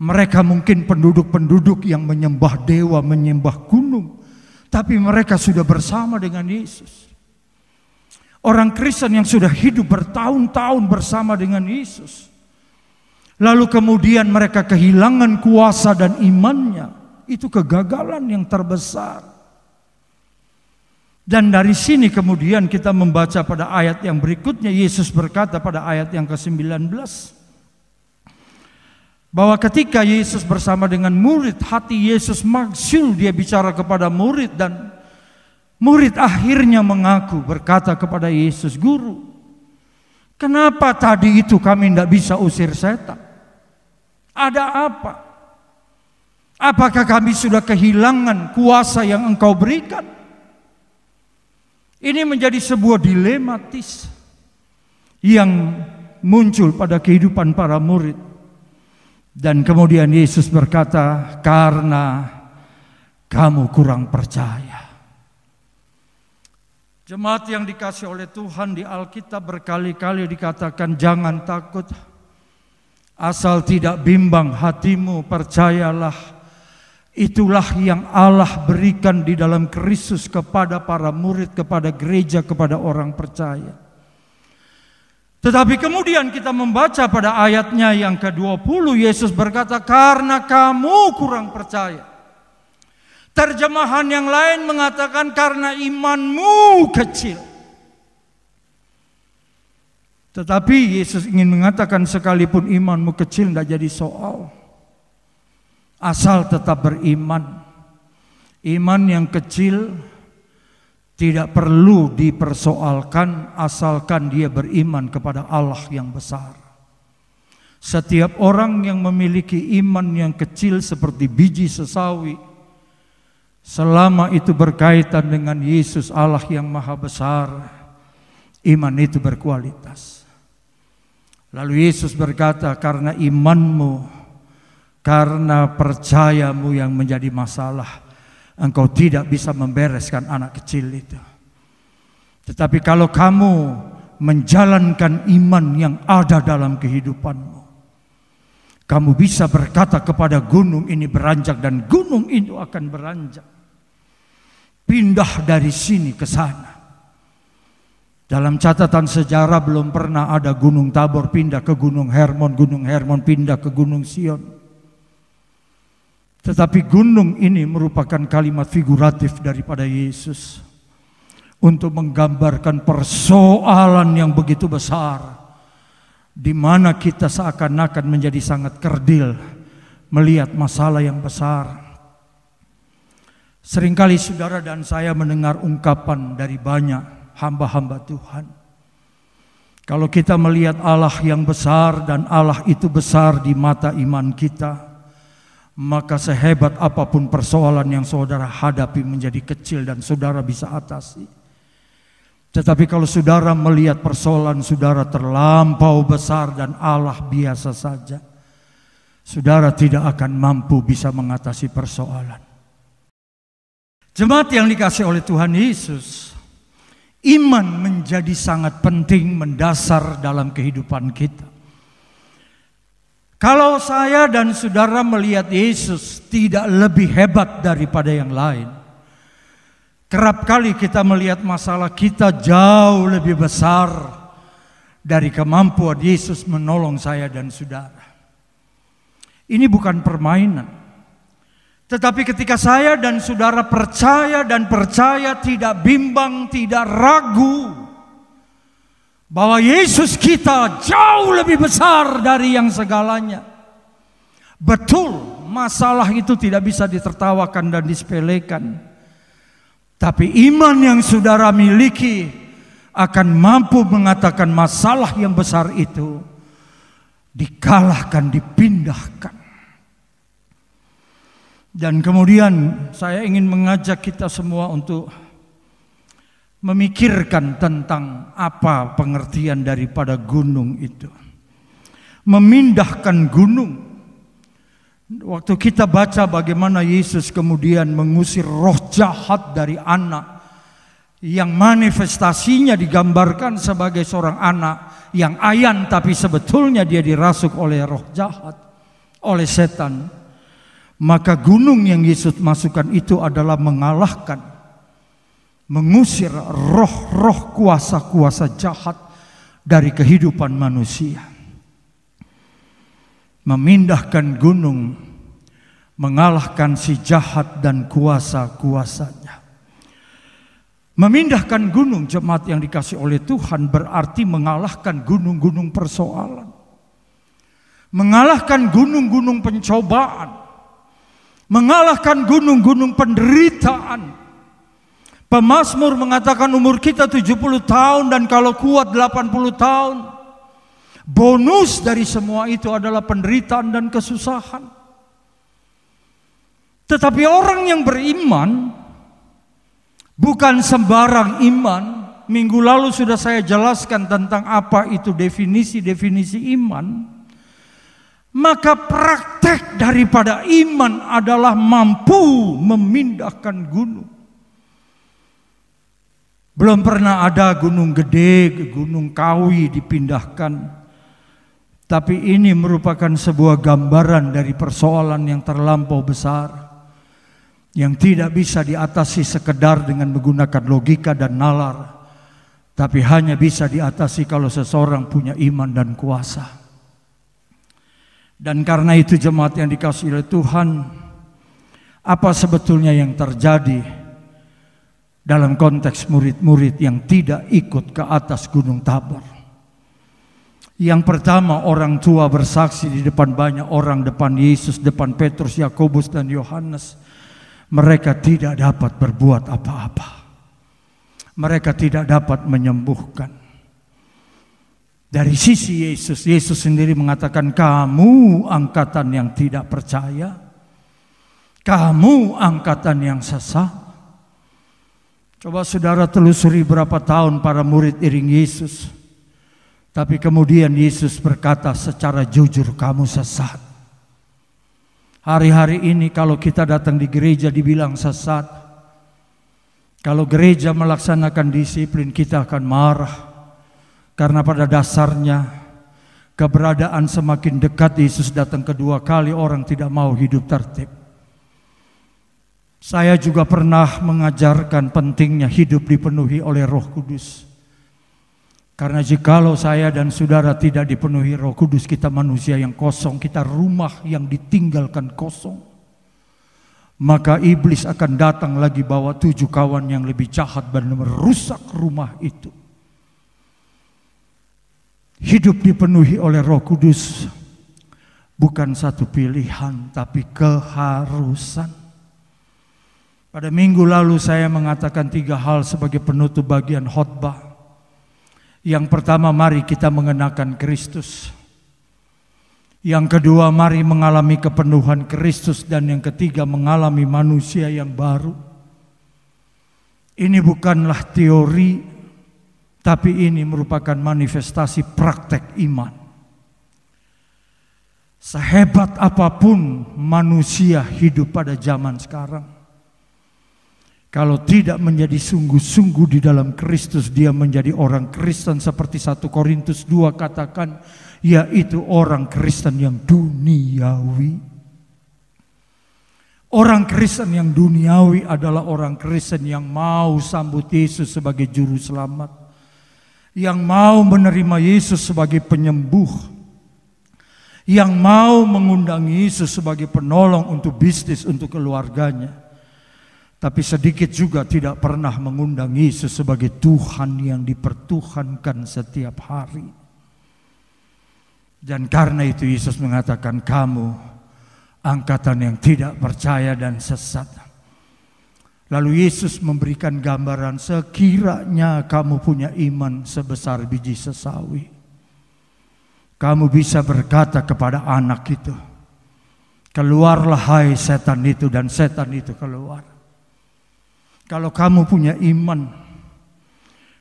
mereka mungkin penduduk-penduduk yang menyembah dewa, menyembah gunung, tapi mereka sudah bersama dengan Yesus. Orang Kristen yang sudah hidup bertahun-tahun bersama dengan Yesus, lalu kemudian mereka kehilangan kuasa dan imannya, itu kegagalan yang terbesar. Dan dari sini kemudian kita membaca pada ayat yang berikutnya, Yesus berkata pada ayat yang ke-19, bahwa ketika Yesus bersama dengan murid, hati Yesus maksul, dia bicara kepada murid, dan murid akhirnya mengaku, berkata kepada Yesus, Guru, kenapa tadi itu kami tidak bisa usir setan? Ada apa? Apakah kami sudah kehilangan kuasa yang Engkau berikan? Ini menjadi sebuah dilematis yang muncul pada kehidupan para murid. Dan kemudian Yesus berkata, karena kamu kurang percaya. Jemaat yang dikasih oleh Tuhan, di Alkitab berkali-kali dikatakan, jangan takut, asal tidak bimbang hatimu, percayalah. Itulah yang Allah berikan di dalam Kristus kepada para murid, kepada gereja, kepada orang percaya. Tetapi kemudian kita membaca pada ayatnya yang ke-20, Yesus berkata, karena kamu kurang percaya. Terjemahan yang lain mengatakan karena imanmu kecil. Tetapi Yesus ingin mengatakan sekalipun imanmu kecil tidak jadi soal. Asal tetap beriman. Iman yang kecil tidak perlu dipersoalkan asalkan dia beriman kepada Allah yang besar. Setiap orang yang memiliki iman yang kecil seperti biji sesawi, selama itu berkaitan dengan Yesus Allah yang maha besar, iman itu berkualitas. Lalu Yesus berkata, karena imanmu, karena percayamu yang menjadi masalah, engkau tidak bisa membereskan anak kecil itu. Tetapi kalau kamu menjalankan iman yang ada dalam kehidupanmu, kamu bisa berkata kepada gunung ini beranjak, dan gunung itu akan beranjak. Pindah dari sini ke sana. Dalam catatan sejarah belum pernah ada Gunung Tabor pindah ke Gunung Hermon pindah ke Gunung Sion. Tetapi gunung ini merupakan kalimat figuratif daripada Yesus untuk menggambarkan persoalan yang begitu besar, di mana kita seakan-akan menjadi sangat kerdil melihat masalah yang besar. Seringkali saudara dan saya mendengar ungkapan dari banyak hamba-hamba Tuhan, kalau kita melihat Allah yang besar dan Allah itu besar di mata iman kita, maka sehebat apapun persoalan yang saudara hadapi menjadi kecil dan saudara bisa atasi. Tetapi kalau saudara melihat persoalan saudara terlampau besar dan Allah biasa saja, saudara tidak akan mampu bisa mengatasi persoalan. Jemaat yang dikasihi oleh Tuhan Yesus, iman menjadi sangat penting, mendasar dalam kehidupan kita. Kalau saya dan saudara melihat Yesus tidak lebih hebat daripada yang lain, kerap kali kita melihat masalah kita jauh lebih besar dari kemampuan Yesus menolong saya dan saudara. Ini bukan permainan. Tetapi ketika saya dan saudara percaya dan percaya, tidak bimbang, tidak ragu, bahwa Yesus kita jauh lebih besar dari yang segalanya. Betul, masalah itu tidak bisa ditertawakan dan disepelekan. Tapi iman yang saudara miliki akan mampu mengatakan masalah yang besar itu dikalahkan, dipindahkan. Dan kemudian saya ingin mengajak kita semua untuk memikirkan tentang apa pengertian daripada gunung itu. Memindahkan gunung. Waktu kita baca bagaimana Yesus kemudian mengusir roh jahat dari anak, yang manifestasinya digambarkan sebagai seorang anak yang ayan, tapi sebetulnya dia dirasuk oleh roh jahat, oleh setan. Maka gunung yang Yesus masukkan itu adalah mengalahkan, mengusir roh-roh kuasa-kuasa jahat dari kehidupan manusia. Memindahkan gunung, mengalahkan si jahat dan kuasa-kuasanya. Memindahkan gunung, jemaat yang dikasih oleh Tuhan, berarti mengalahkan gunung-gunung persoalan. Mengalahkan gunung-gunung pencobaan. Mengalahkan gunung-gunung penderitaan. Pemazmur mengatakan umur kita 70 tahun dan kalau kuat 80 tahun. Bonus dari semua itu adalah penderitaan dan kesusahan. Tetapi orang yang beriman bukan sembarang iman. Minggu lalu sudah saya jelaskan tentang apa itu definisi-definisi iman. Maka praktek daripada iman adalah mampu memindahkan gunung. Belum pernah ada gunung gede, gunung kawi dipindahkan. Tapi ini merupakan sebuah gambaran dari persoalan yang terlampau besar, yang tidak bisa diatasi sekedar dengan menggunakan logika dan nalar, tapi hanya bisa diatasi kalau seseorang punya iman dan kuasa. Dan karena itu jemaat yang dikasihi oleh Tuhan, apa sebetulnya yang terjadi dalam konteks murid-murid yang tidak ikut ke atas Gunung Tabor? Yang pertama, orang tua bersaksi di depan banyak orang, depan Yesus, depan Petrus, Yakobus dan Yohanes. Mereka tidak dapat berbuat apa-apa. Mereka tidak dapat menyembuhkan. Dari sisi Yesus, Yesus sendiri mengatakan, kamu angkatan yang tidak percaya, kamu angkatan yang sesat. Coba saudara telusuri berapa tahun para murid iring Yesus. Tapi kemudian Yesus berkata secara jujur, kamu sesat. Hari-hari ini kalau kita datang di gereja dibilang sesat. Kalau gereja melaksanakan disiplin, kita akan marah. Karena pada dasarnya keberadaan semakin dekat Yesus datang kedua kali, orang tidak mau hidup tertib. Saya juga pernah mengajarkan pentingnya hidup dipenuhi oleh Roh Kudus. Karena jikalau saya dan saudara tidak dipenuhi Roh Kudus, kita manusia yang kosong, kita rumah yang ditinggalkan kosong. Maka iblis akan datang lagi bawa 7 kawan yang lebih jahat dan merusak rumah itu. Hidup dipenuhi oleh Roh Kudus bukan satu pilihan, tapi keharusan. Pada minggu lalu saya mengatakan 3 hal sebagai penutup bagian khotbah. Yang pertama, mari kita mengenakan Kristus. Yang kedua, mari mengalami kepenuhan Kristus. Dan yang ketiga, mengalami manusia yang baru. Ini bukanlah teori, tapi ini merupakan manifestasi praktek iman. Sehebat apapun manusia hidup pada zaman sekarang, kalau tidak menjadi sungguh-sungguh di dalam Kristus, dia menjadi orang Kristen seperti 1 Korintus 2 katakan, yaitu orang Kristen yang duniawi. Orang Kristen yang duniawi adalah orang Kristen yang mau sambut Yesus sebagai juru selamat, yang mau menerima Yesus sebagai penyembuh, yang mau mengundang Yesus sebagai penolong untuk bisnis, untuk keluarganya. Tapi sedikit juga tidak pernah mengundang Yesus sebagai Tuhan yang dipertuhankan setiap hari. Dan karena itu Yesus mengatakan, kamu angkatan yang tidak percaya dan sesat. Lalu Yesus memberikan gambaran, sekiranya kamu punya iman sebesar biji sesawi, kamu bisa berkata kepada anak itu, keluarlah hai setan itu, dan setan itu keluar. Kalau kamu punya iman,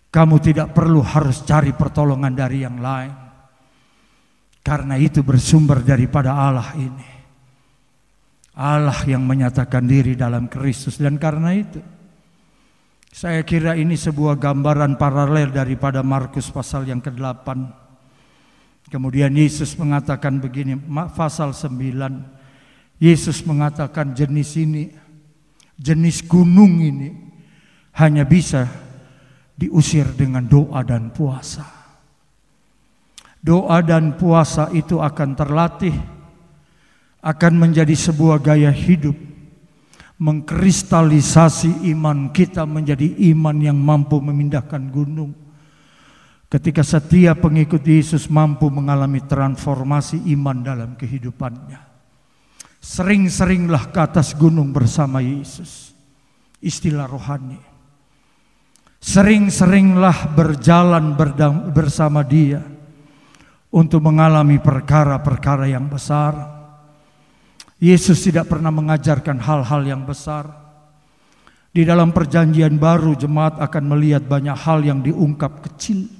kamu tidak perlu harus cari pertolongan dari yang lain. Karena itu bersumber daripada Allah ini. Allah yang menyatakan diri dalam Kristus. Dan karena itu, saya kira ini sebuah gambaran paralel daripada Markus pasal yang ke-8. Kemudian Yesus mengatakan begini, pasal 9. Yesus mengatakan jenis ini, jenis gunung ini hanya bisa diusir dengan doa dan puasa. Doa dan puasa itu akan terlatih, akan menjadi sebuah gaya hidup, mengkristalisasi iman kita menjadi iman yang mampu memindahkan gunung. Ketika setiap pengikut Yesus mampu mengalami transformasi iman dalam kehidupannya. Sering-seringlah ke atas gunung bersama Yesus. Istilah rohani. Sering-seringlah berjalan bersama Dia untuk mengalami perkara-perkara yang besar. Yesus tidak pernah mengajarkan hal-hal yang besar. Di dalam perjanjian baru, jemaat akan melihat banyak hal yang diungkap kecil.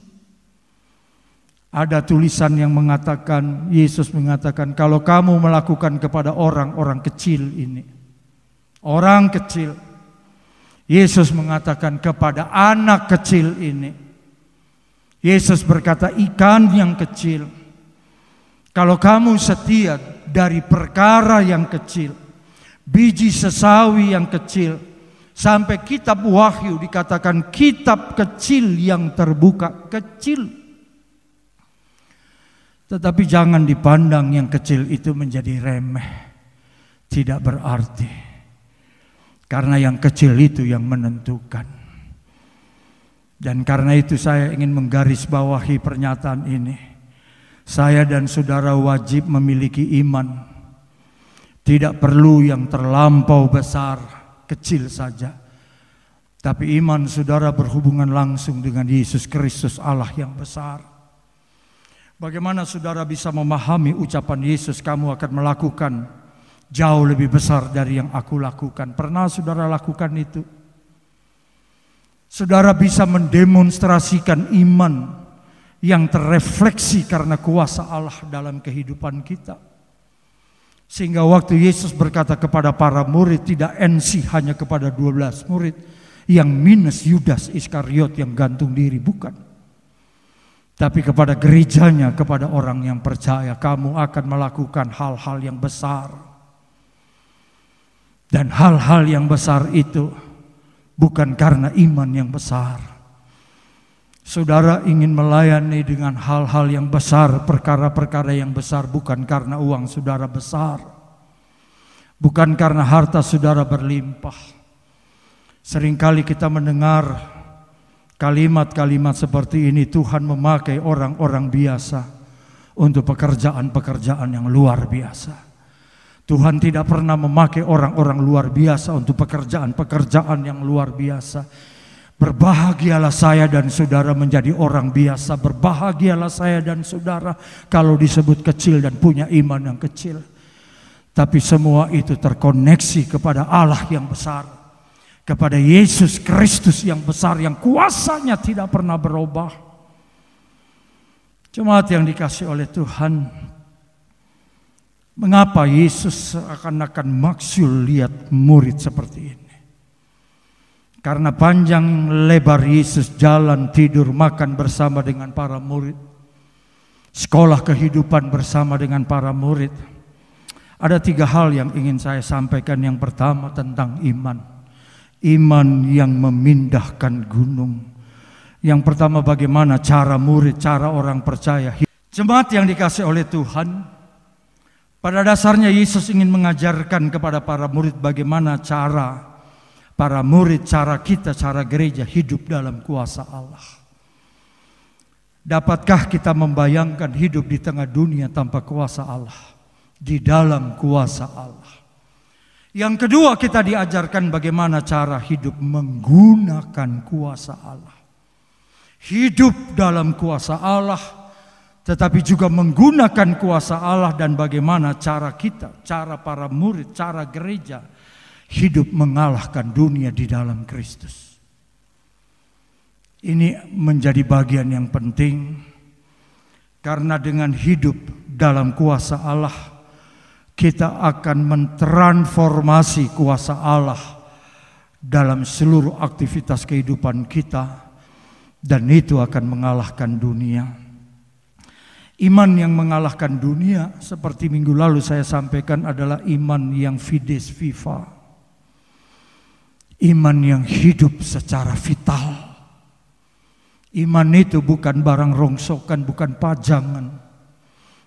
Ada tulisan yang mengatakan, Yesus mengatakan, kalau kamu melakukan kepada orang-orang kecil ini, orang kecil, Yesus mengatakan kepada anak kecil ini. Yesus berkata, ikan yang kecil, kalau kamu setia dari perkara yang kecil, biji sesawi yang kecil, sampai kitab Wahyu dikatakan kitab kecil yang terbuka, kecil. Tetapi jangan dipandang yang kecil itu menjadi remeh, tidak berarti. Karena yang kecil itu yang menentukan. Dan karena itu saya ingin menggarisbawahi pernyataan ini. Saya dan saudara wajib memiliki iman. Tidak perlu yang terlampau besar, kecil saja. Tapi iman saudara berhubungan langsung dengan Yesus Kristus Allah yang besar. Bagaimana saudara bisa memahami ucapan Yesus, kamu akan melakukan jauh lebih besar dari yang aku lakukan. Pernah saudara lakukan itu? Saudara bisa mendemonstrasikan iman yang terrefleksi karena kuasa Allah dalam kehidupan kita. Sehingga waktu Yesus berkata kepada para murid, tidak NC hanya kepada 12 murid, yang minus Yudas Iskariot yang gantung diri, bukan. Tapi kepada gerejanya, kepada orang yang percaya, kamu akan melakukan hal-hal yang besar. Dan hal-hal yang besar itu bukan karena iman yang besar. Saudara ingin melayani dengan hal-hal yang besar, perkara-perkara yang besar, bukan karena uang saudara besar. Bukan karena harta saudara berlimpah. Seringkali kita mendengar kalimat-kalimat seperti ini, Tuhan memakai orang-orang biasa untuk pekerjaan-pekerjaan yang luar biasa. Tuhan tidak pernah memakai orang-orang luar biasa untuk pekerjaan-pekerjaan yang luar biasa. Berbahagialah saya dan saudara menjadi orang biasa. Berbahagialah saya dan saudara kalau disebut kecil dan punya iman yang kecil. Tapi semua itu terkoneksi kepada Allah yang besar. Kepada Yesus Kristus yang besar, yang kuasanya tidak pernah berubah. Jemaat yang dikasihi oleh Tuhan, mengapa Yesus seakan-akan maksul lihat murid seperti ini? Karena panjang lebar Yesus jalan, tidur, makan bersama dengan para murid, sekolah kehidupan bersama dengan para murid. Ada 3 hal yang ingin saya sampaikan. Yang pertama tentang iman. Iman yang memindahkan gunung. Yang pertama, bagaimana cara murid, cara orang percaya. Jemaat yang dikasihi oleh Tuhan, pada dasarnya Yesus ingin mengajarkan kepada para murid bagaimana cara para murid, cara kita, cara gereja hidup dalam kuasa Allah. Dapatkah kita membayangkan hidup di tengah dunia tanpa kuasa Allah? Di dalam kuasa Allah. Yang kedua, kita diajarkan bagaimana cara hidup menggunakan kuasa Allah. Hidup dalam kuasa Allah tetapi juga menggunakan kuasa Allah dan bagaimana cara kita, cara para murid, cara gereja hidup mengalahkan dunia di dalam Kristus. Ini menjadi bagian yang penting, karena dengan hidup dalam kuasa Allah, kita akan mentransformasi kuasa Allah dalam seluruh aktivitas kehidupan kita, dan itu akan mengalahkan dunia. Iman yang mengalahkan dunia, seperti minggu lalu saya sampaikan, adalah iman yang fides viva. Iman yang hidup secara vital. Iman itu bukan barang rongsokan, bukan pajangan.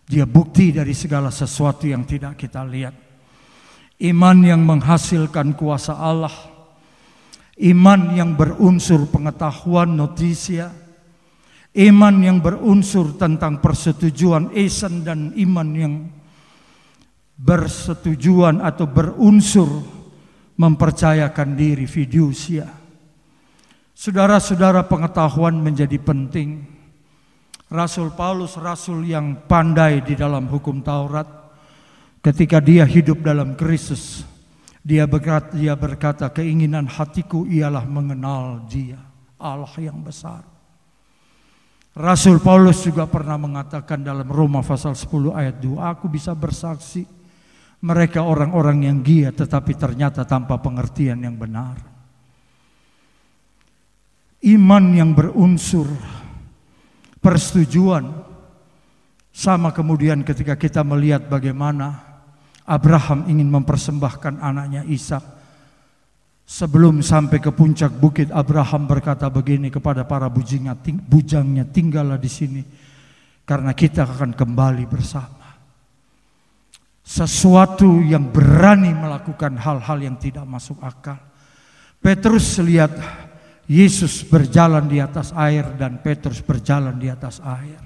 Dia bukti dari segala sesuatu yang tidak kita lihat. Iman yang menghasilkan kuasa Allah. Iman yang berunsur pengetahuan notisia. Iman yang berunsur tentang persetujuan esen, dan iman yang bersetujuan atau berunsur mempercayakan diri fidusia. Saudara-saudara, pengetahuan menjadi penting. Rasul Paulus, rasul yang pandai di dalam hukum Taurat, ketika dia hidup dalam Kristus, dia berkata, keinginan hatiku ialah mengenal Dia, Allah yang besar. Rasul Paulus juga pernah mengatakan dalam Roma pasal 10 ayat 2, aku bisa bersaksi mereka orang-orang yang gila tetapi ternyata tanpa pengertian yang benar. Iman yang berunsur persetujuan, sama kemudian ketika kita melihat bagaimana Abraham ingin mempersembahkan anaknya Ishak. Sebelum sampai ke puncak bukit, Abraham berkata begini kepada para bujangnya, tinggallah di sini karena kita akan kembali bersama. Sesuatu yang berani melakukan hal-hal yang tidak masuk akal. Petrus lihat Yesus berjalan di atas air dan Petrus berjalan di atas air.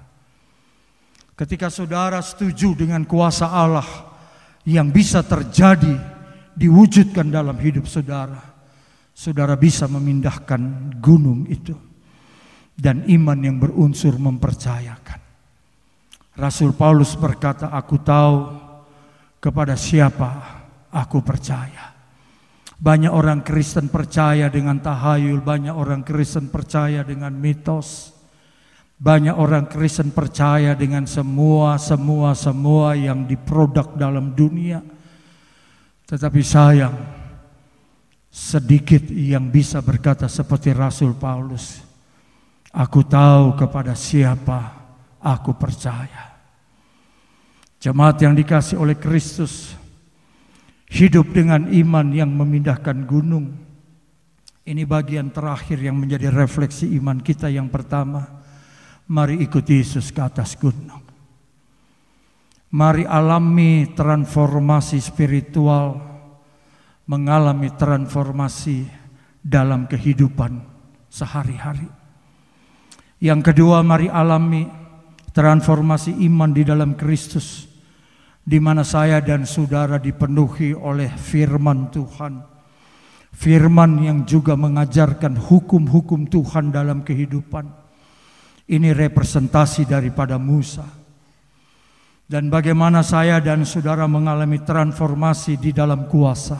Ketika saudara setuju dengan kuasa Allah yang bisa terjadi, diwujudkan dalam hidup saudara, saudara bisa memindahkan gunung itu. Dan iman yang berunsur mempercayakan. Rasul Paulus berkata, aku tahu kepada siapa aku percaya. Banyak orang Kristen percaya dengan tahayul, banyak orang Kristen percaya dengan mitos, banyak orang Kristen percaya dengan semua yang diproduk dalam dunia. Tetapi sayang, sedikit yang bisa berkata seperti Rasul Paulus, aku tahu kepada siapa aku percaya. Jemaat yang dikasihi oleh Kristus, hidup dengan iman yang memindahkan gunung. Ini bagian terakhir yang menjadi refleksi iman kita. Yang pertama, mari ikut Yesus ke atas gunung. Mari alami transformasi spiritual, mengalami transformasi dalam kehidupan sehari-hari. Yang kedua, mari alami transformasi iman di dalam Kristus, di mana saya dan saudara dipenuhi oleh firman Tuhan. Firman yang juga mengajarkan hukum-hukum Tuhan dalam kehidupan. Ini representasi daripada Musa. Dan bagaimana saya dan saudara mengalami transformasi di dalam kuasa.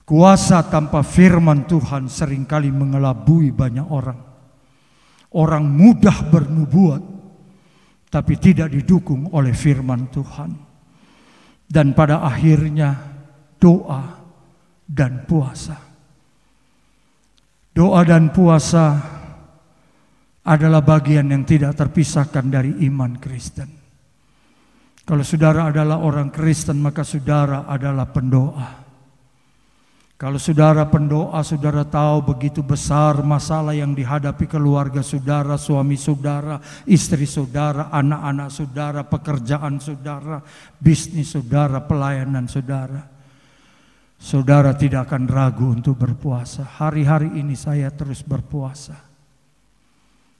Kuasa tanpa firman Tuhan seringkali mengelabui banyak orang. Orang mudah bernubuat, tapi tidak didukung oleh firman Tuhan. Dan pada akhirnya doa dan puasa. Doa dan puasa adalah bagian yang tidak terpisahkan dari iman Kristen. Kalau saudara adalah orang Kristen, maka saudara adalah pendoa. Kalau saudara pendoa, saudara tahu begitu besar masalah yang dihadapi keluarga saudara, suami saudara, istri saudara, anak-anak saudara, pekerjaan saudara, bisnis saudara, pelayanan saudara. Saudara tidak akan ragu untuk berpuasa. Hari-hari ini saya terus berpuasa.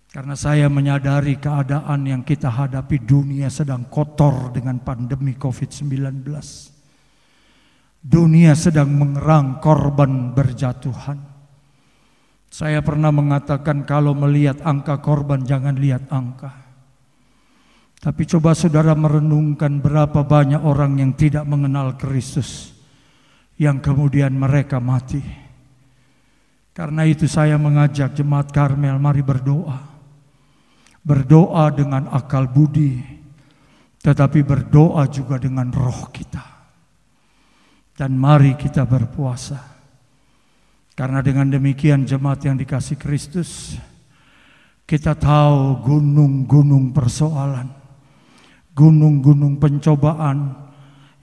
Karena saya menyadari keadaan yang kita hadapi, dunia sedang kotor dengan pandemi COVID-19. Dunia sedang mengerang korban berjatuhan. Saya pernah mengatakan kalau melihat angka korban jangan lihat angka. Tapi coba saudara merenungkan berapa banyak orang yang tidak mengenal Kristus, yang kemudian mereka mati. Karena itu saya mengajak jemaat Karmel, mari berdoa. Berdoa dengan akal budi, tetapi berdoa juga dengan roh kita. Dan mari kita berpuasa. Karena dengan demikian jemaat yang dikasih Kristus, kita tahu gunung-gunung persoalan, gunung-gunung pencobaan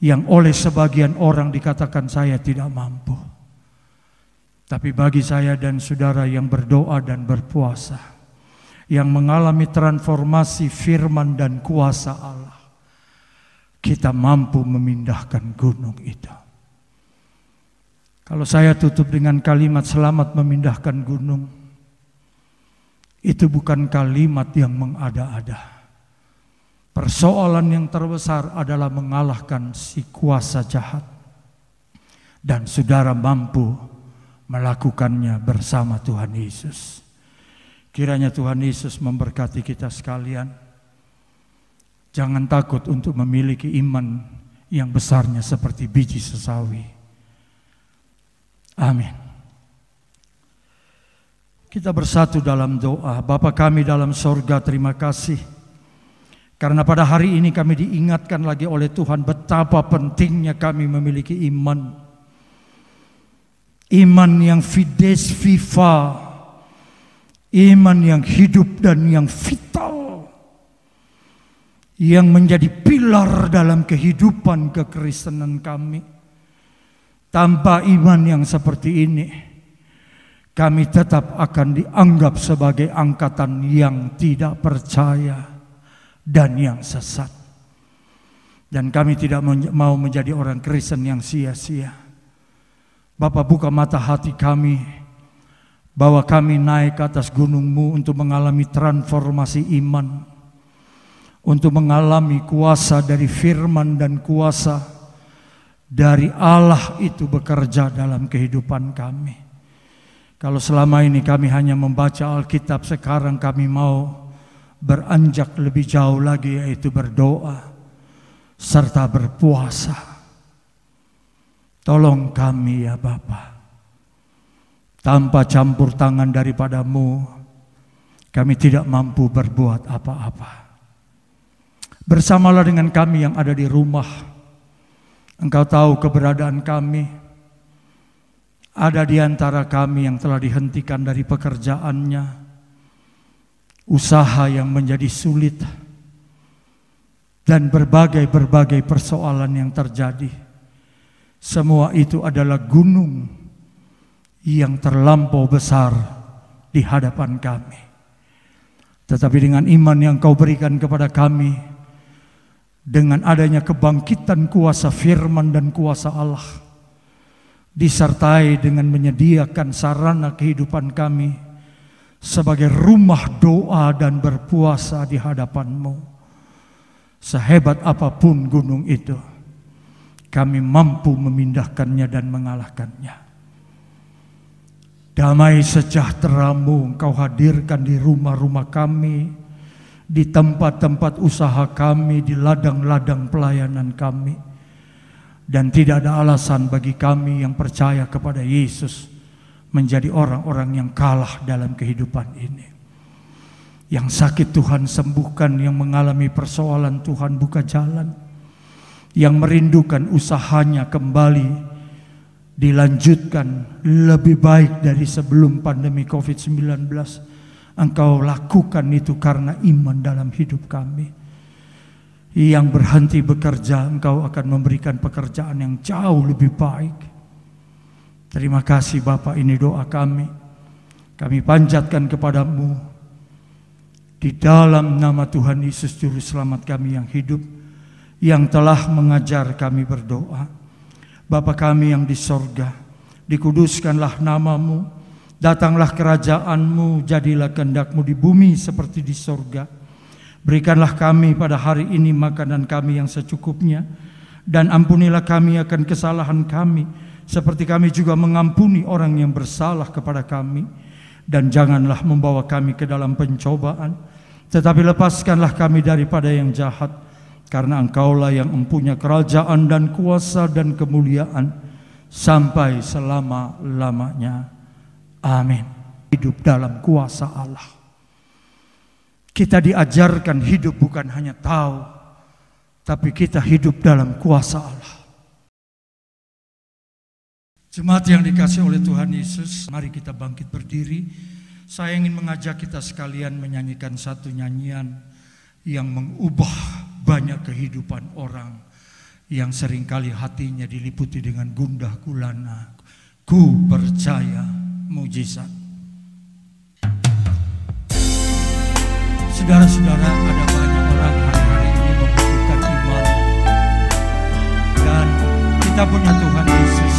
yang oleh sebagian orang dikatakan saya tidak mampu. Tapi bagi saya dan saudara yang berdoa dan berpuasa, yang mengalami transformasi firman dan kuasa Allah, kita mampu memindahkan gunung itu. Kalau saya tutup dengan kalimat selamat memindahkan gunung, itu bukan kalimat yang mengada-ada. Persoalan yang terbesar adalah mengalahkan si kuasa jahat. Dan saudara mampu melakukannya bersama Tuhan Yesus. Kiranya Tuhan Yesus memberkati kita sekalian. Jangan takut untuk memiliki iman yang besarnya seperti biji sesawi. Amin. Kita bersatu dalam doa. Bapa kami dalam sorga, terima kasih. Karena pada hari ini kami diingatkan lagi oleh Tuhan betapa pentingnya kami memiliki iman. Iman yang fides viva. Iman yang hidup dan yang vital. Yang menjadi pilar dalam kehidupan kekristenan kami. Tanpa iman yang seperti ini, kami tetap akan dianggap sebagai angkatan yang tidak percaya dan yang sesat. Dan kami tidak mau menjadi orang Kristen yang sia-sia. Bapa, buka mata hati kami, bahwa kami naik ke atas gunung-Mu untuk mengalami transformasi iman, untuk mengalami kuasa dari firman dan kuasa dari Allah itu bekerja dalam kehidupan kami. Kalau selama ini kami hanya membaca Alkitab, sekarang kami mau beranjak lebih jauh lagi, yaitu berdoa serta berpuasa. Tolong kami ya Bapa. Tanpa campur tangan daripada-Mu, kami tidak mampu berbuat apa-apa. Bersamalah dengan kami yang ada di rumah. Engkau tahu keberadaan kami. Ada di antara kami yang telah dihentikan dari pekerjaannya, usaha yang menjadi sulit, dan berbagai persoalan yang terjadi. Semua itu adalah gunung yang terlampau besar di hadapan kami. Tetapi dengan iman yang Kau berikan kepada kami, dengan adanya kebangkitan kuasa firman dan kuasa Allah, disertai dengan menyediakan sarana kehidupan kami sebagai rumah doa dan berpuasa di hadapan-Mu, sehebat apapun gunung itu, kami mampu memindahkannya dan mengalahkannya. Damai sejahtera-Mu Engkau hadirkan di rumah-rumah kami, di tempat-tempat usaha kami, di ladang-ladang pelayanan kami. Dan tidak ada alasan bagi kami yang percaya kepada Yesus menjadi orang-orang yang kalah dalam kehidupan ini. Yang sakit Tuhan sembuhkan, yang mengalami persoalan Tuhan buka jalan, yang merindukan usahanya kembali dilanjutkan lebih baik dari sebelum pandemi COVID-19. Engkau lakukan itu karena iman dalam hidup kami. Yang berhenti bekerja, Engkau akan memberikan pekerjaan yang jauh lebih baik. Terima kasih Bapa, ini doa kami. Kami panjatkan kepada-Mu di dalam nama Tuhan Yesus Juru Selamat kami yang hidup, yang telah mengajar kami berdoa. Bapa kami yang di sorga, dikuduskanlah nama-Mu. Datanglah kerajaan-Mu, jadilah kehendak-Mu di bumi seperti di sorga. Berikanlah kami pada hari ini makanan kami yang secukupnya, dan ampunilah kami akan kesalahan kami, seperti kami juga mengampuni orang yang bersalah kepada kami. Dan janganlah membawa kami ke dalam pencobaan, Tetapi lepaskanlah kami daripada yang jahat, karena Engkaulah yang mempunyai kerajaan dan kuasa dan kemuliaan sampai selama-lamanya. Amin. Hidup dalam kuasa Allah. Kita diajarkan hidup bukan hanya tahu, tapi kita hidup dalam kuasa Allah. Jemaat yang dikasihi oleh Tuhan Yesus, mari kita bangkit berdiri. Saya ingin mengajak kita sekalian menyanyikan satu nyanyian yang mengubah banyak kehidupan orang yang seringkali hatinya diliputi dengan gundah gulana. Ku percaya mujizat. Saudara-saudara, ada banyak orang hari-hari ini membutuhkan iman, dan kita punya Tuhan Yesus,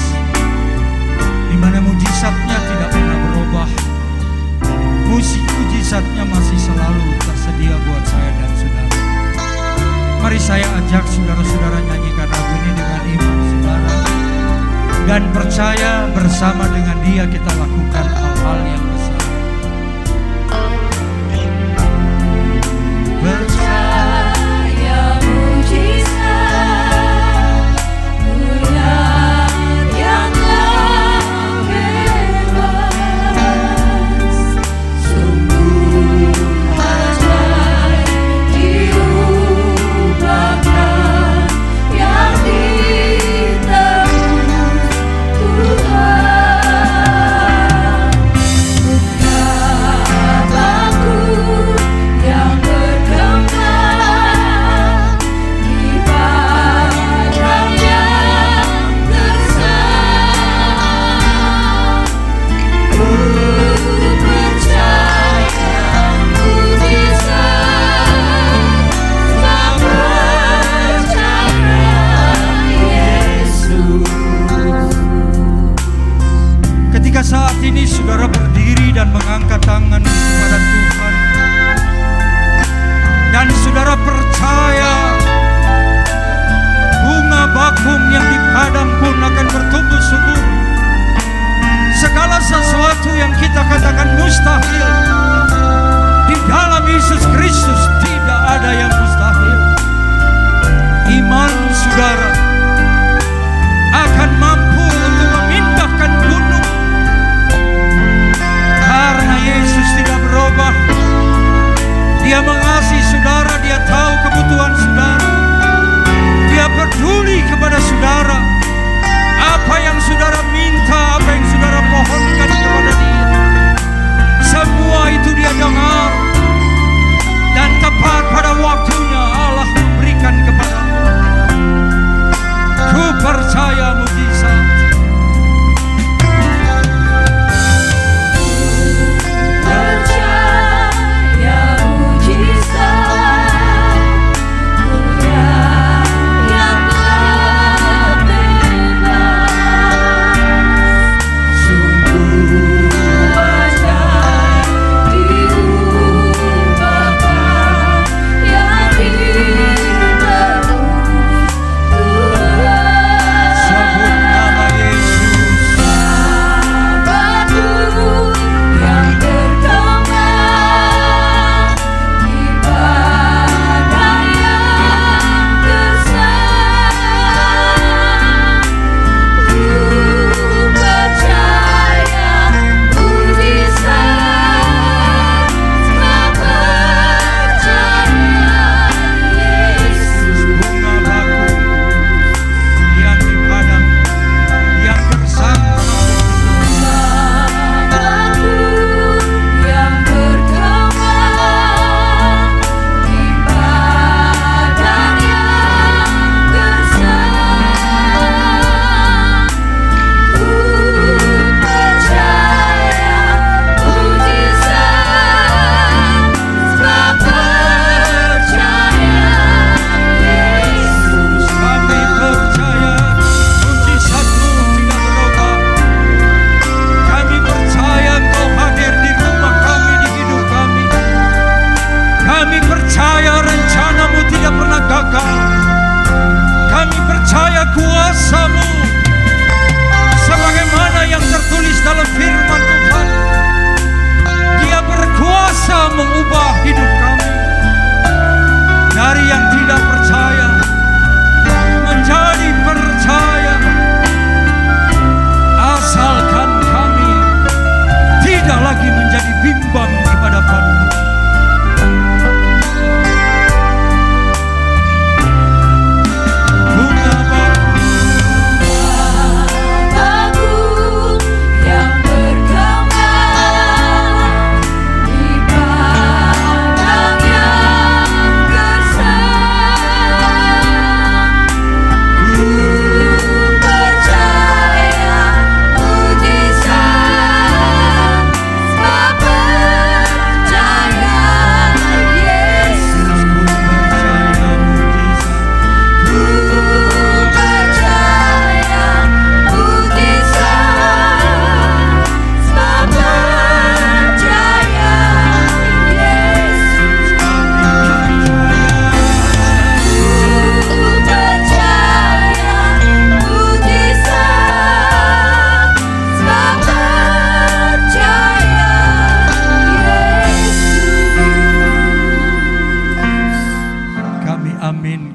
di mana mujizatnya tidak pernah berubah. Mujizatnya masih selalu tersedia buat saya dan saudara. Mari saya ajak saudara-saudara nyanyikan lagu ini dengan iman saudara, dan percaya bersama dengan Dia kita lakukan hal-hal yang besar. Percaya mujizat Tuhan yang bebas, sungguh ajaib diubahkan yang ditebus Tuhan.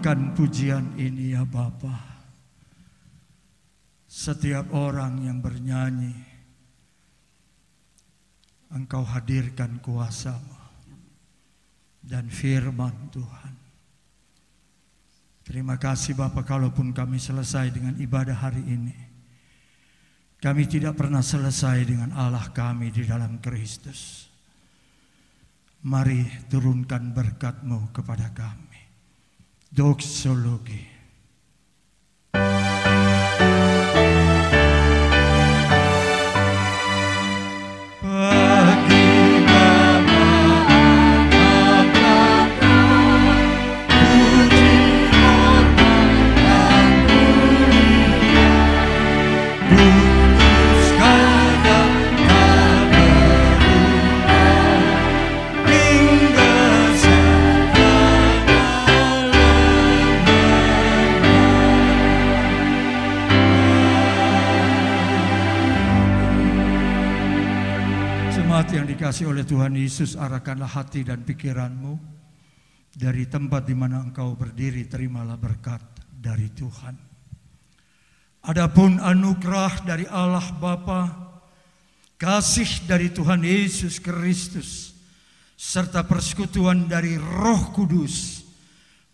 kabulkan pujian ini ya Bapa. Setiap orang yang bernyanyi, Engkau hadirkan kuasa-Mu dan firman Tuhan. Terima kasih Bapa, kalaupun kami selesai dengan ibadah hari ini, kami tidak pernah selesai dengan Allah kami di dalam Kristus. Mari turunkan berkat-Mu kepada kami. Doksologi. Yang dikasih oleh Tuhan Yesus, arahkanlah hati dan pikiranmu dari tempat di mana engkau berdiri. Terimalah berkat dari Tuhan. Adapun anugerah dari Allah Bapa, kasih dari Tuhan Yesus Kristus, serta persekutuan dari Roh Kudus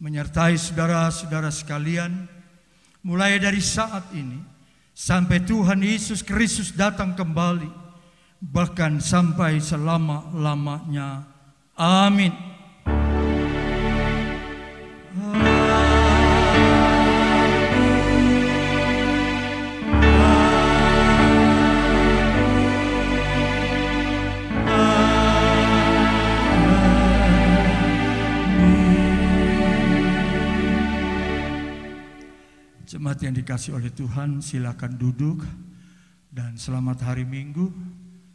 menyertai saudara-saudara sekalian, mulai dari saat ini sampai Tuhan Yesus Kristus datang kembali, bahkan sampai selama-lamanya. Amin. Jemaat yang dikasih oleh Tuhan, silakan duduk dan selamat hari Minggu.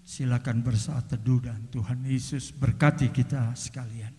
Silakan bersaat teduh dan Tuhan Yesus berkati kita sekalian.